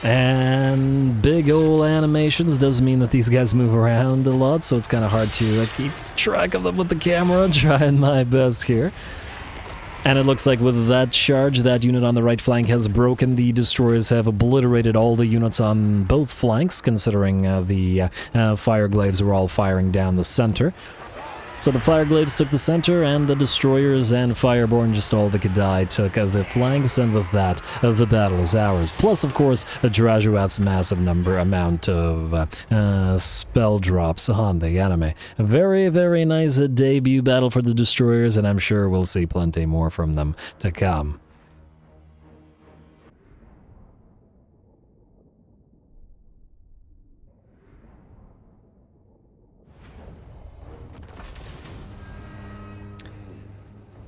And big ol' animations does mean that these guys move around a lot, so it's kind of hard to keep track of them with the camera. Trying my best here. And it looks like with that charge, that unit on the right flank has broken. The destroyers have obliterated all the units on both flanks, considering the fire glaives were all firing down the center. So the fire glaives took the center, and the destroyers and fireborn, just all the Kadai, took the flanks, and with that, the battle is ours. Plus, of course, Drazhoath's massive amount of spell drops on the enemy. A very, very nice debut battle for the destroyers, and I'm sure we'll see plenty more from them to come.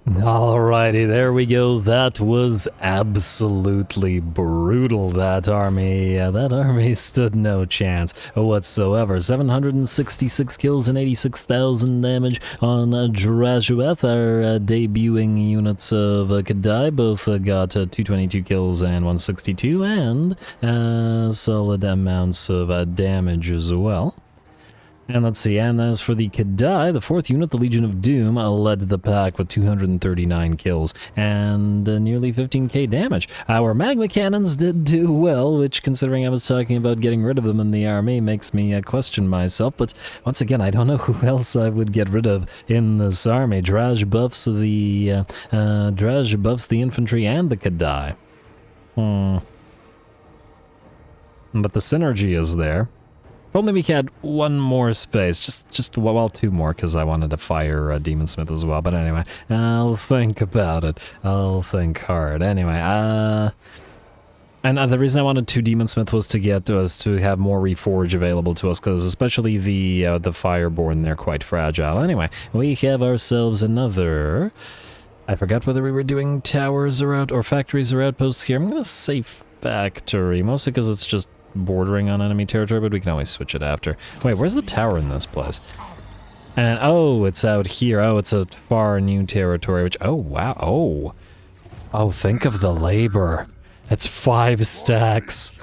Alrighty, there we go. That was absolutely brutal, that army stood no chance whatsoever. 766 kills and 86,000 damage on Drazhoath. Our debuting units of Kadai both got 222 kills and 162, and solid amounts of damage as well. And let's see, and as for the Kadai, the 4th unit, the Legion of Doom, led the pack with 239 kills and nearly 15k damage. Our magma cannons did do well, which, considering I was talking about getting rid of them in the army, makes me question myself. But once again, I don't know who else I would get rid of in this army. Drazh buffs the infantry and the Kadai. But the synergy is there. If only we had one more space, well, 2 more, because I wanted to fire Demon Smith as well. But anyway, I'll think about it. I'll think hard. Anyway, and the reason I wanted 2 Demon Smith was to have more reforge available to us, because especially the Fireborn, they're quite fragile. Anyway, we have ourselves another. I forgot whether we were doing towers or factories or outposts here. I'm gonna say factory, mostly because it's just bordering on enemy territory, but we can always switch it after. Wait, where's the tower in this place? And oh, it's out here. Oh, it's a far new territory, which, oh wow, oh, think of the labor. It's 5 stacks.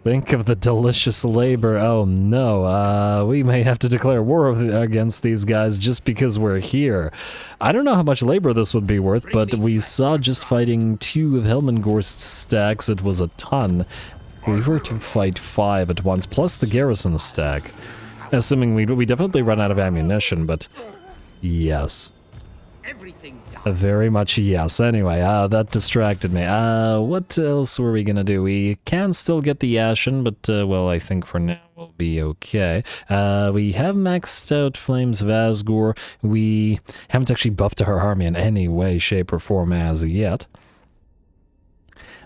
Think of the delicious labor. Oh no, we may have to declare war against these guys just because we're here. I don't know how much labor this would be worth, but we saw just fighting 2 of Helmengorst's stacks, it was a ton. We were to fight 5 at once, plus the garrison stack. Assuming we definitely run out of ammunition, but yes. Very much yes. Anyway, that distracted me. What else were we gonna do? We can still get the Ashen, but, well, I think for now we'll be okay. We have maxed out Flames of Azgorh. We haven't actually buffed our army in any way, shape, or form as yet.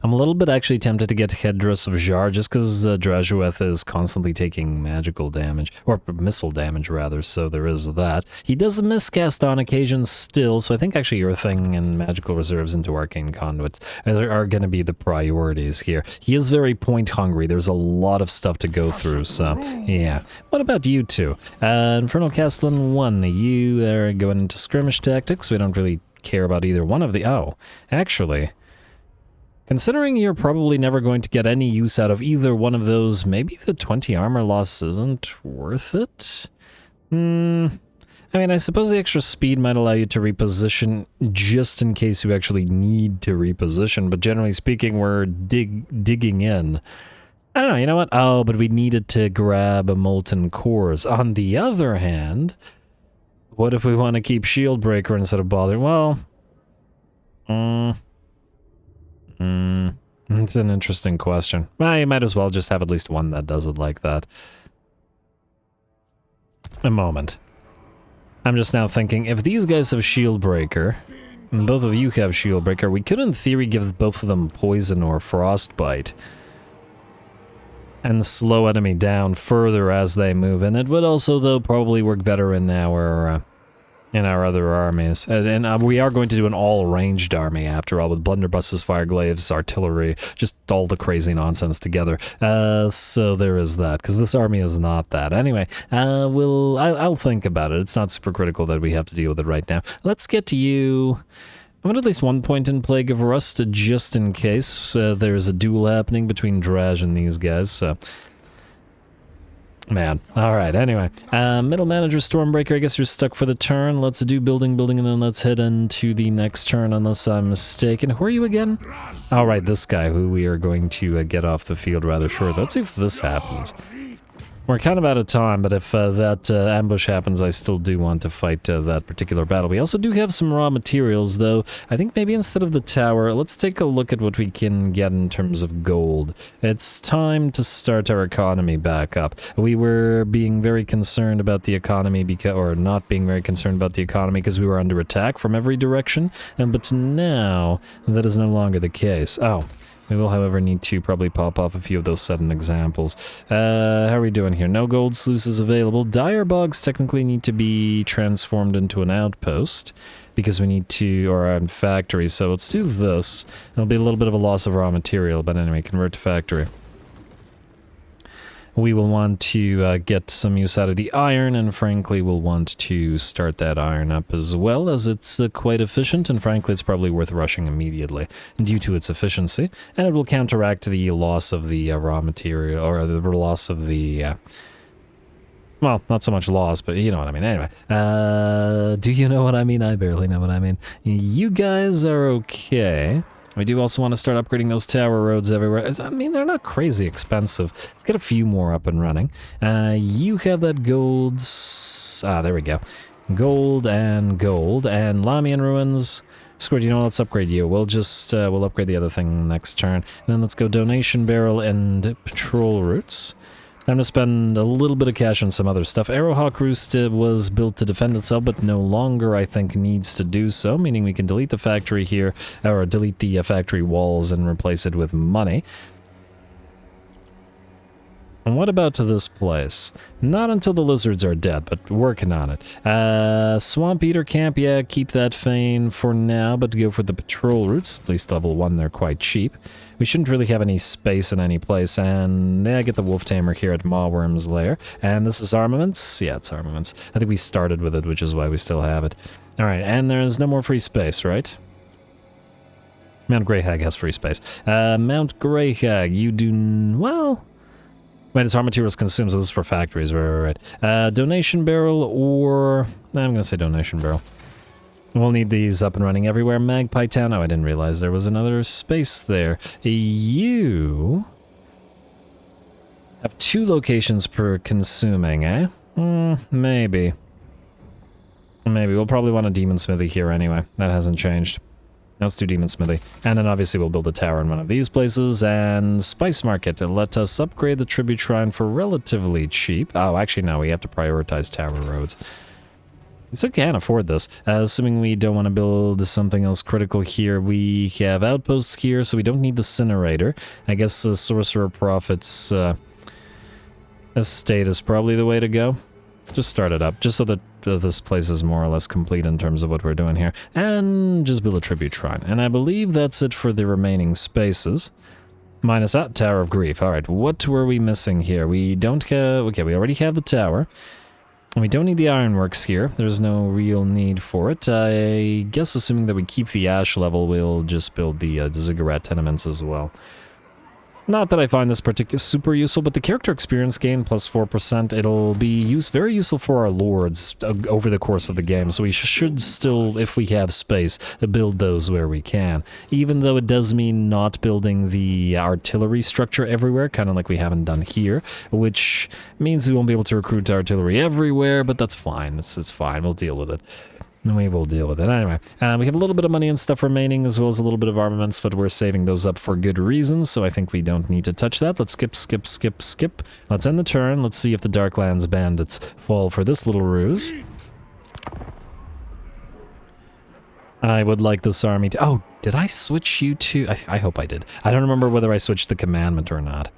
I'm a little bit actually tempted to get Headdress of Jar, just because Drazhoath is constantly taking magical damage, or missile damage rather, so there is that. He does miscast on occasion still, so I think actually Earthing and magical reserves into arcane conduits are going to be the priorities here. He is very point hungry, there's a lot of stuff to go through, so yeah. What about you two? Infernal Castellan 1, you are going into skirmish tactics. We don't really care about either one of the... Oh, actually... Considering you're probably never going to get any use out of either one of those, maybe the 20 armor loss isn't worth it? I mean, I suppose the extra speed might allow you to reposition just in case you actually need to reposition, but generally speaking, we're digging in. I don't know, you know what? Oh, but we needed to grab a Molten Cores. On the other hand, what if we want to keep Shield Breaker instead of bothering? Well, it's an interesting question. Well, you might as well just have at least one that does it like that. A moment. I'm just now thinking, if these guys have Shield Breaker, and both of you have Shield Breaker, we could in theory give both of them Poison or Frostbite. And slow enemy down further as they move, and it would also, though, probably work better in our in our other armies. And we are going to do an all-ranged army, after all, with blunderbusses, fireglaves, artillery, just all the crazy nonsense together. So there is that, because this army is not that. Anyway, I'll think about it. It's not super critical that we have to deal with it right now. Let's get to you. I'm at least 1 point in Plague of Rust, just in case there's a duel happening between Drazh and these guys, so... Man. Alright, anyway. Middle manager, Stormbreaker, I guess you're stuck for the turn. Let's do building, and then let's head into the next turn, unless I'm mistaken. Who are you again? Alright, this guy, who we are going to get off the field rather shortly. Let's see if this happens. We're kind of out of time, but if that ambush happens, I still do want to fight that particular battle. We also do have some raw materials, though. I think maybe instead of the tower, let's take a look at what we can get in terms of gold. It's time to start our economy back up. We were being very concerned about the economy, or not being very concerned about the economy because we were under attack from every direction, but now that is no longer the case. Oh. We will, however, need to probably pop off a few of those sudden examples. How are we doing here? No gold sluices available. Dire bogs technically need to be transformed into an outpost because we need to, or factory. So let's do this. It'll be a little bit of a loss of raw material, but anyway, convert to factory. We will want to get some use out of the iron, and frankly we'll want to start that iron up as well, as it's quite efficient, and frankly it's probably worth rushing immediately due to its efficiency, and it will counteract the loss of the raw material, or the loss of the... well, not so much loss, but you know what I mean. Anyway, do you know what I mean? I barely know what I mean. You guys are okay. We do also want to start upgrading those tower roads everywhere. I mean, they're not crazy expensive. Let's get a few more up and running. You have that gold... Ah, there we go. Gold, and Lamian Ruins. Squirt, you know, let's upgrade you. We'll just, we'll upgrade the other thing next turn. And then let's go Donation Barrel and Patrol Routes. I'm going to spend a little bit of cash on some other stuff. Arrowhawk Roost was built to defend itself, but no longer, I think, needs to do so, meaning we can delete the factory here, or delete the factory walls and replace it with money. And what about to this place? Not until the lizards are dead, but working on it. Swamp Eater Camp, yeah, keep that Fane for now, but go for the patrol routes. At least level 1, they're quite cheap. We shouldn't really have any space in any place, and yeah, get the Wolf Tamer here at Mawworm's Lair. And this is armaments? Yeah, it's armaments. I think we started with it, which is why we still have it. Alright, and there's no more free space, right? Mount Greyhag has free space. Mount Greyhag, you do... well... Wait, it's raw materials consumed, so this is for factories, right. Donation barrel, or... I'm gonna say donation barrel. We'll need these up and running everywhere. Magpie Town, oh, I didn't realize there was another space there. You... have 2 locations per consuming, eh? Maybe. Maybe. We'll probably want a Demon Smithy here anyway. That hasn't changed. Let's do Demon Smithy. And then obviously we'll build a tower in one of these places. And Spice Market, let us upgrade the Tribute Shrine for relatively cheap. Oh, actually no, we have to prioritize tower roads. We still can't afford this. Assuming we don't want to build something else critical here, we have outposts here, so we don't need the Incinerator. I guess the Sorcerer Prophet's estate is probably the way to go. Just start it up, just so that this place is more or less complete in terms of what we're doing here. And just build a Tribute Shrine. And I believe that's it for the remaining spaces. Minus that Tower of Grief. Alright, what were we missing here? We don't have... okay, we already have the tower. And we don't need the ironworks here. There's no real need for it. I guess assuming that we keep the ash level, we'll just build the ziggurat tenements as well. Not that I find this particular super useful, but the character experience gain plus 4%, it'll be very useful for our lords over the course of the game, so we should still, if we have space, build those where we can. Even though it does mean not building the artillery structure everywhere, kind of like we haven't done here, which means we won't be able to recruit artillery everywhere, but that's fine, it's fine, we'll deal with it. We will deal with it. Anyway, we have a little bit of money and stuff remaining, as well as a little bit of armaments, but we're saving those up for good reasons, so I think we don't need to touch that. Let's skip. Let's end the turn. Let's see if the Darklands bandits fall for this little ruse. I would like this army to... oh, did I switch you to... I hope I did. I don't remember whether I switched the commandment or not.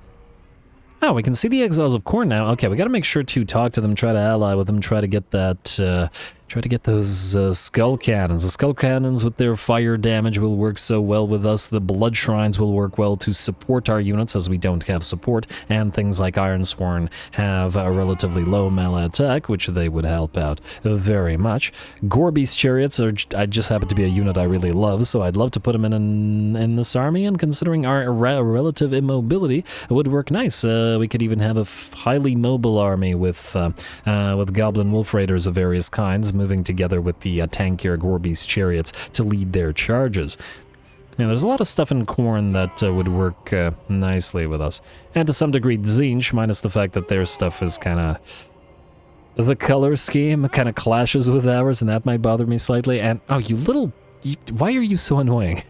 Oh, we can see the Exiles of Khorne now. Okay, we gotta make sure to talk to them, try to ally with them, try to get that Try to get those skull cannons. The skull cannons with their fire damage will work so well with us. The blood shrines will work well to support our units as we don't have support. And things like Ironsworn have a relatively low melee attack, which they would help out very much. Gorby's chariots are I just happen to be a unit I really love, so I'd love to put them in this army. And considering our relative immobility, it would work nice. We could even have a highly mobile army with Goblin Wolf Raiders of various kinds, moving together with the tankier Gorby's chariots to lead their charges. Yeah, there's a lot of stuff in Khorne that would work nicely with us. And to some degree Tzeentch, minus the fact that their stuff is kind of... The color scheme kind of clashes with ours, and that might bother me slightly. And, oh, you little... why are you so annoying?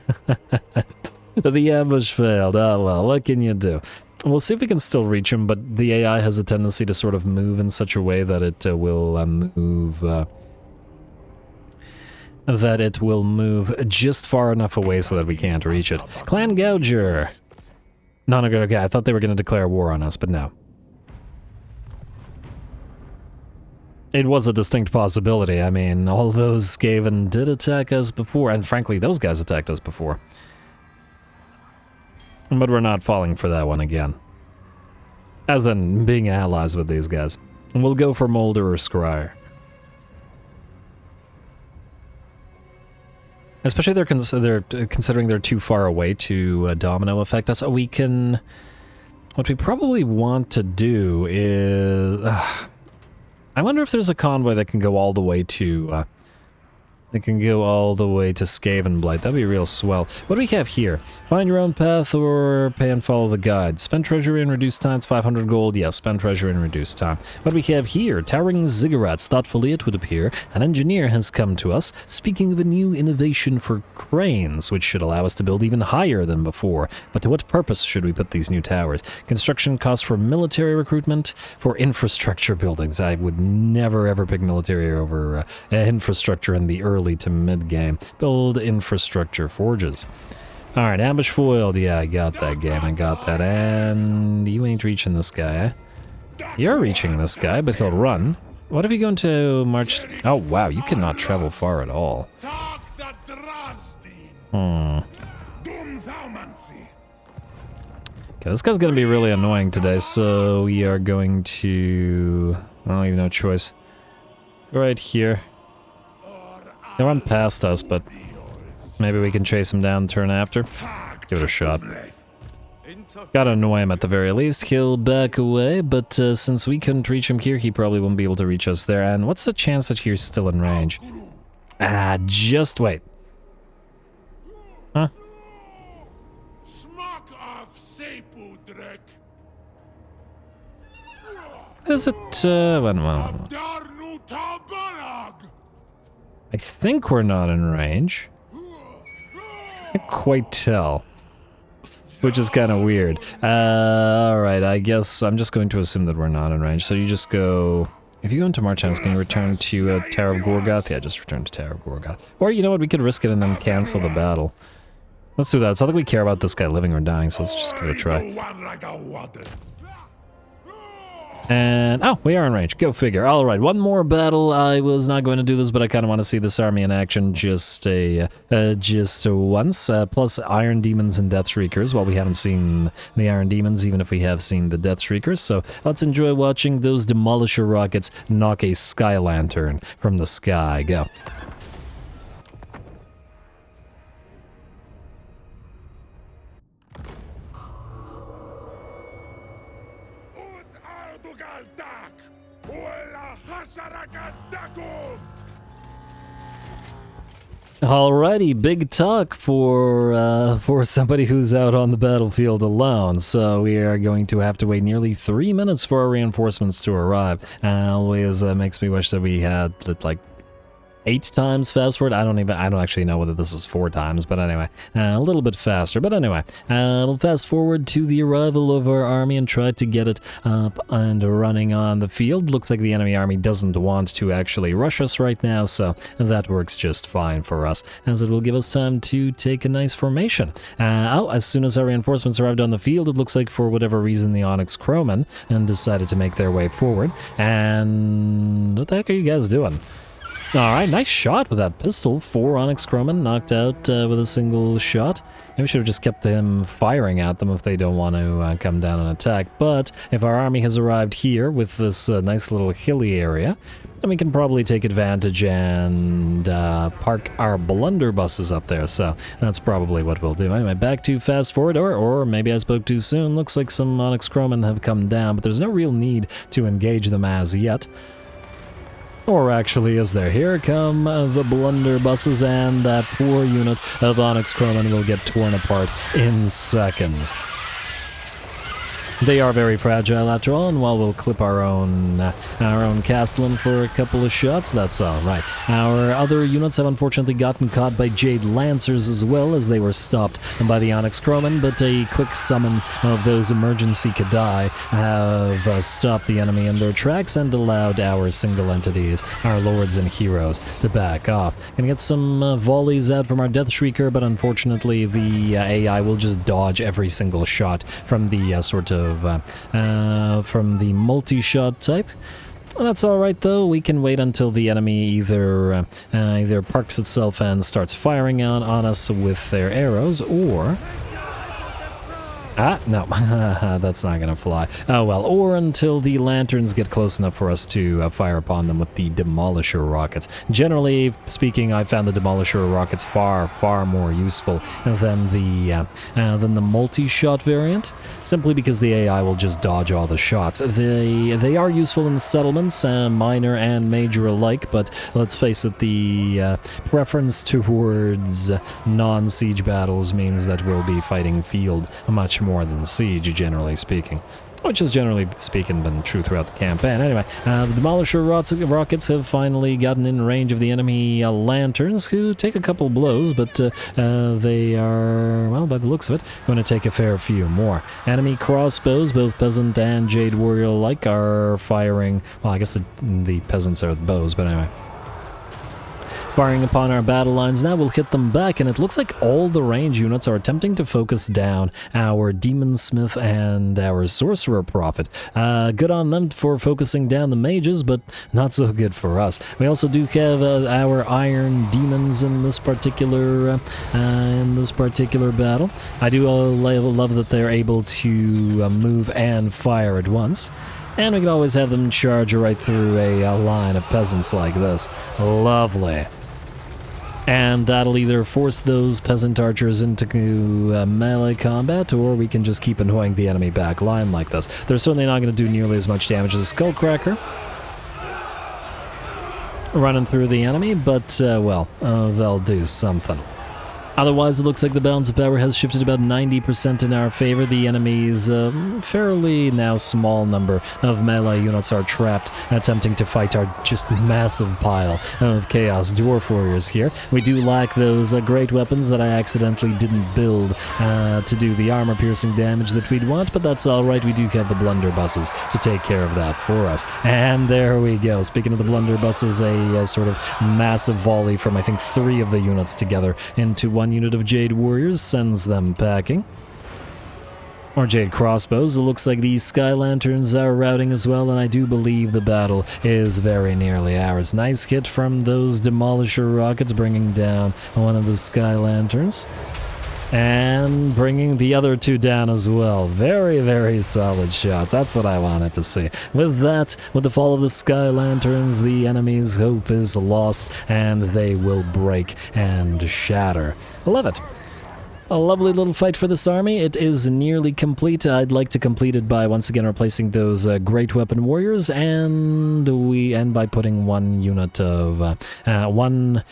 The ambush failed. Oh, well, what can you do? We'll see if we can still reach him, but the AI has a tendency to sort of move in such a way that it will move... that it will move just far enough away so that we can't reach it. Clan Gouger! No, okay, I thought they were going to declare war on us, but no. It was a distinct possibility. I mean, all those Skaven did attack us before, and frankly, those guys attacked us before. But we're not falling for that one again. As in, being allies with these guys. And we'll go for Molder or Scryer. Especially they're considering they're too far away to domino affect us. We can... What we probably want to do is... I wonder if there's a convoy that can go all the way to... Skavenblight. That'd be real swell. What do we have here? Find your own path or pay and follow the guide. Spend treasury and reduce time. It's 500 gold. Yes, spend treasury and reduce time. What do we have here? Towering ziggurats. Thoughtfully, it would appear. An engineer has come to us, speaking of a new innovation for cranes, which should allow us to build even higher than before. But to what purpose should we put these new towers? Construction costs for military recruitment, for infrastructure buildings. I would never ever pick military over infrastructure in the early to mid-game. Build infrastructure forges. Alright, ambush foiled. Yeah, I got that game. I got that. And you ain't reaching this guy, eh? You're reaching this guy, but he'll run. What if you go into March... Oh, wow, you cannot travel far at all. Okay, this guy's gonna be really annoying today, so we are going to... I don't even know choice. Go right here. He'll run past us, but maybe we can chase him down the turn after. Give it a shot. Gotta annoy him at the very least. He'll back away, but since we couldn't reach him here, he probably won't be able to reach us there. And what's the chance that he's still in range? Ah, just wait. Huh? Is it, well. I think we're not in range. I can't quite tell. Which is kind of weird. Alright, I guess I'm just going to assume that we're not in range. So you just go... If you go into March, can you return to Tower of Gorgoth? Yeah, just return to Tower of Gorgoth. Or, you know what, we could risk it and then cancel the battle. Let's do that. It's not like we care about this guy living or dying, so let's just give it a try. And, oh, we are in range. Go figure. All right, one more battle. I was not going to do this, but I kind of want to see this army in action just once. Plus Iron Demons and Death Shriekers. Well, we haven't seen the Iron Demons, even if we have seen the Death Shriekers. So let's enjoy watching those Demolisher rockets knock a Sky Lantern from the sky. Go. Alrighty, big talk for somebody who's out on the battlefield alone. So we are going to have to wait nearly 3 minutes for our reinforcements to arrive. Always makes me wish that we had like 8 times fast forward. I don't actually know whether this is 4 times, but anyway, a little bit faster. But anyway, we'll fast forward to the arrival of our army and try to get it up and running on the field. Looks like the enemy army doesn't want to actually rush us right now, so that works just fine for us, as it will give us time to take a nice formation. As soon as our reinforcements arrived on the field, it looks like for whatever reason the Onyx Crowmen decided to make their way forward. And what the heck are you guys doing? Alright, nice shot with that pistol. 4 Onyx Crowmen knocked out with a single shot. Maybe we should have just kept them firing at them if they don't want to come down and attack. But if our army has arrived here with this nice little hilly area, then we can probably take advantage and park our blunderbusses up there. So that's probably what we'll do. Anyway, back to fast forward, or maybe I spoke too soon. Looks like some Onyx Crowmen have come down, but there's no real need to engage them as yet. Or actually, is there? Here come the blunderbusses, and that poor unit of Onyx Crowmen will get torn apart in seconds. They are very fragile after all, and while we'll clip our own Castellan for a couple of shots, that's all right. Our other units have unfortunately gotten caught by Jade Lancers as well, as they were stopped by the Onyx Crowmen, but a quick summon of those emergency Kadai have stopped the enemy in their tracks and allowed our single entities, our lords and heroes, to back off. Gonna get some volleys out from our Death Shrieker, but unfortunately the AI will just dodge every single shot from the from the multi-shot type. Well, that's alright though. We can wait until the enemy either parks itself and starts firing on us with their arrows, or... no, that's not gonna fly. Oh well, or until the lanterns get close enough for us to fire upon them with the Demolisher rockets. Generally speaking, I found the Demolisher rockets far more useful than the multi-shot variant, simply because the AI will just dodge all the shots. They are useful in the settlements, minor and major alike, but let's face it, the preference towards non-siege battles means that we'll be fighting field much more than siege, generally speaking. Which has generally speaking been true throughout the campaign. Anyway, the Demolisher rockets have finally gotten in range of the enemy lanterns, who take a couple blows, but they are, well, by the looks of it, going to take a fair few more. Enemy crossbows, both peasant and Jade Warrior alike, are firing, well, I guess the peasants are bows, but anyway. Firing upon our battle lines now, we'll hit them back, and it looks like all the range units are attempting to focus down our Demon Smith and our Sorcerer Prophet. Good on them for focusing down the mages, but not so good for us. We also do have our Iron Demons in this particular battle. I do love that they're able to move and fire at once. And we can always have them charge right through a line of peasants like this. Lovely. And that'll either force those peasant archers into melee combat, or we can just keep annoying the enemy back line like this. They're certainly not going to do nearly as much damage as a Skullcracker running through the enemy, but, well, they'll do something. Otherwise, it looks like the balance of power has shifted about 90% in our favor. The enemy's fairly now small number of melee units are trapped, attempting to fight our just massive pile of Chaos Dwarf Warriors here. We do lack those great weapons that I accidentally didn't build to do the armor-piercing damage that we'd want, but that's alright. We do have the blunderbusses to take care of that for us. And there we go. Speaking of the blunderbusses, a sort of massive volley from, I think, 3 of the units together into one unit of Jade Warriors sends them packing. Or Jade Crossbows. It looks like these Sky Lanterns are routing as well, and I do believe the battle is very nearly ours. Nice hit from those Demolisher rockets, bringing down one of the Sky Lanterns. And bringing the other 2 down as well. Very solid shots. That's what I wanted to see. With that, with the fall of the Sky Lanterns, the enemy's hope is lost, and they will break and shatter. Love it. A lovely little fight for this army. It is nearly complete. I'd like to complete it by once again replacing those Great Weapon Warriors, and by putting one unit of one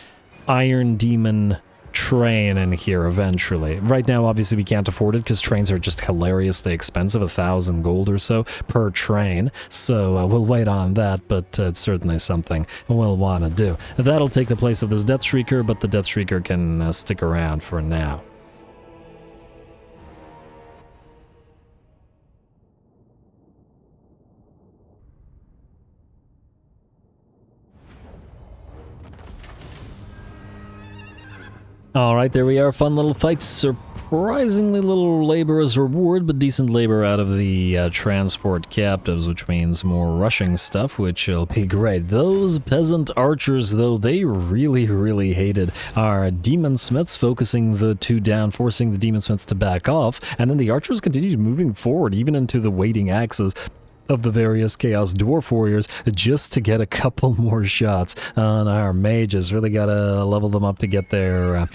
Iron Demon train in here eventually. Right now, obviously, we can't afford it because trains are just hilariously expensive, 1,000 gold or so per train. So we'll wait on that, but it's certainly something we'll want to do. That'll take the place of this Death Shrieker, but the Death Shrieker can stick around for now. Alright, there we are. Fun little fight. surprisingly little labor as reward, but decent labor out of the transport captives, which means more rushing stuff, which will be great. Those peasant archers, though, they really hated our demon smiths, focusing the two down, forcing the demon smiths to back off, and then the archers continued moving forward, even into the waiting axes of the various Chaos Dwarf Warriors, just to get a couple more shots on our mages. Really gotta level them up to get their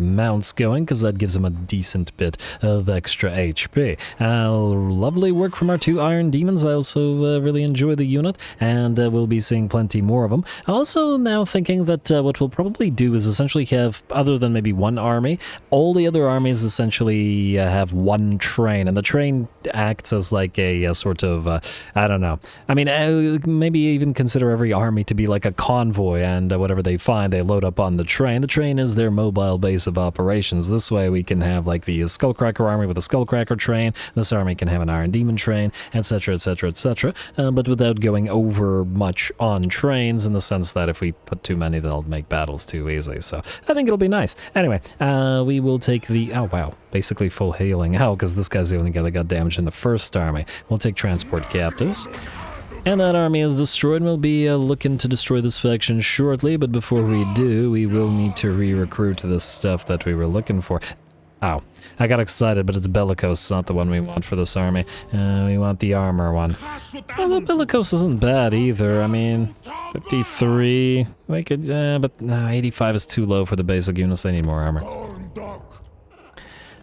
mounts going, because that gives them a decent bit of extra HP. Lovely work from our two Iron Demons. I also really enjoy the unit, and we'll be seeing plenty more of them. Also now thinking that what we'll probably do is essentially have, other than maybe one army, all the other armies essentially have one train, and the train acts as like a sort of, I don't know. I mean, maybe even consider every army to be like a convoy, and whatever they find, they load up on the train. The train is their mobile base of operations. This way we can have like the Skullcracker army with a Skullcracker train, this army can have an Iron Demon train, etc, etc, etc, but without going over much on trains, in the sense that if we put too many, they'll make battles too easy. So I think it'll be nice. Anyway, we will take the, oh wow, basically full healing. Oh, because this guy's the only guy that got damaged in the first army. We'll take transport captives. And that army is destroyed. We'll be looking to destroy this faction shortly, but before we do, we will need to re-recruit the stuff that we were looking for. Ow. I got excited, but it's Bellicose, not the one we want for this army. We want the armor one. Well, the Bellicose isn't bad either. I mean, 53, they could, but no, 85 is too low for the basic units. They need more armor.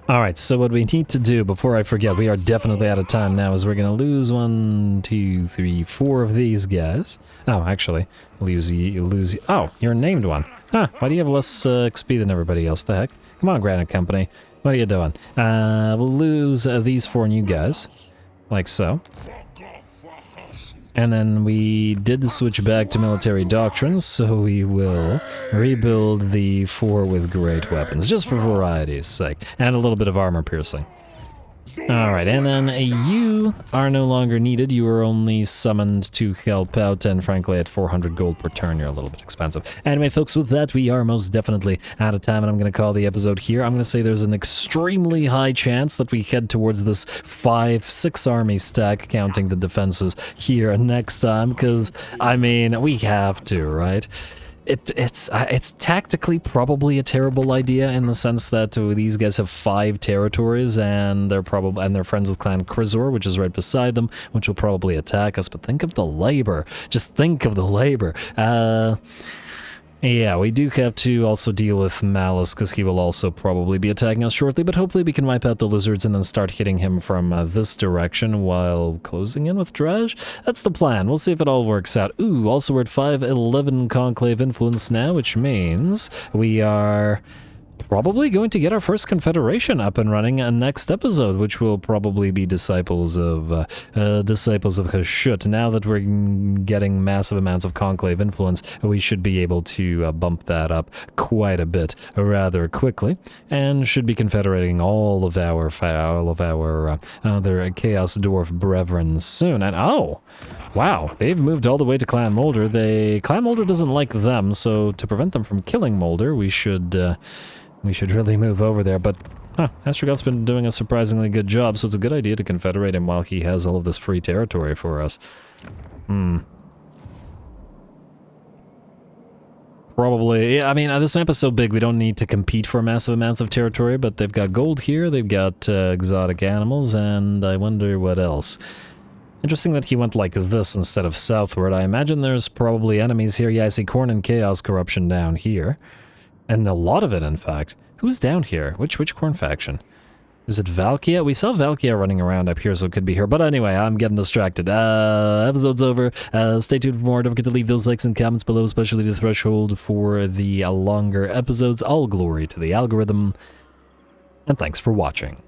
Alright, so what we need to do, before I forget, we are definitely out of time now, is we're going to lose 1, 2, 3, 4 of these guys. Oh, actually, lose you. Oh, you're a named one. Huh, why do you have less XP than everybody else? The heck? Come on, Granite Company. What are you doing? We'll lose these 4 new guys, like so. And then we did switch back to military doctrines, so we will rebuild the 4 with great weapons, just for variety's sake, and a little bit of armor piercing. Alright, and then you are no longer needed. You are only summoned to help out, and frankly at 400 gold per turn, you're a little bit expensive. Anyway, folks, with that, we are most definitely out of time, and I'm going to call the episode here. I'm going to say there's an extremely high chance that we head towards this 5-6 army stack, counting the defenses, here next time, because, I mean, we have to, right? It's tactically probably a terrible idea, in the sense that these guys have 5 territories, and they're friends with Clan Krizor, which is right beside them, which will probably attack us. But think of the labor. Just think of the labor. Yeah, we do have to also deal with Malice, because he will also probably be attacking us shortly, but hopefully we can wipe out the lizards and then start hitting him from this direction while closing in with Drazh. That's the plan. We'll see if it all works out. Ooh, also we're at 511 Conclave influence now, which means we are probably going to get our first Confederation up and running next episode, which will probably be Disciples of Hashut. Now that we're getting massive amounts of Conclave influence, we should be able to bump that up quite a bit rather quickly, and should be confederating all of our other Chaos Dwarf brethren soon. And oh, wow, they've moved all the way to Clan Molder. Clan Molder doesn't like them, so to prevent them from killing Molder, we should really move over there. But Astrogoth's been doing a surprisingly good job, so it's a good idea to confederate him while he has all of this free territory for us. Probably, yeah, I mean, this map is so big we don't need to compete for massive amounts of territory, but they've got gold here, they've got exotic animals, and I wonder what else. Interesting that he went like this instead of southward. I imagine there's probably enemies here. Yeah, I see Corn and Chaos Corruption down here. And a lot of it, in fact. Who's down here? Which Corn faction? Is it Valkia? We saw Valkia running around up here, so it could be her. But anyway, I'm getting distracted. Episode's over. Stay tuned for more. Don't forget to leave those likes and comments below, especially the threshold for the longer episodes. All glory to the algorithm. And thanks for watching.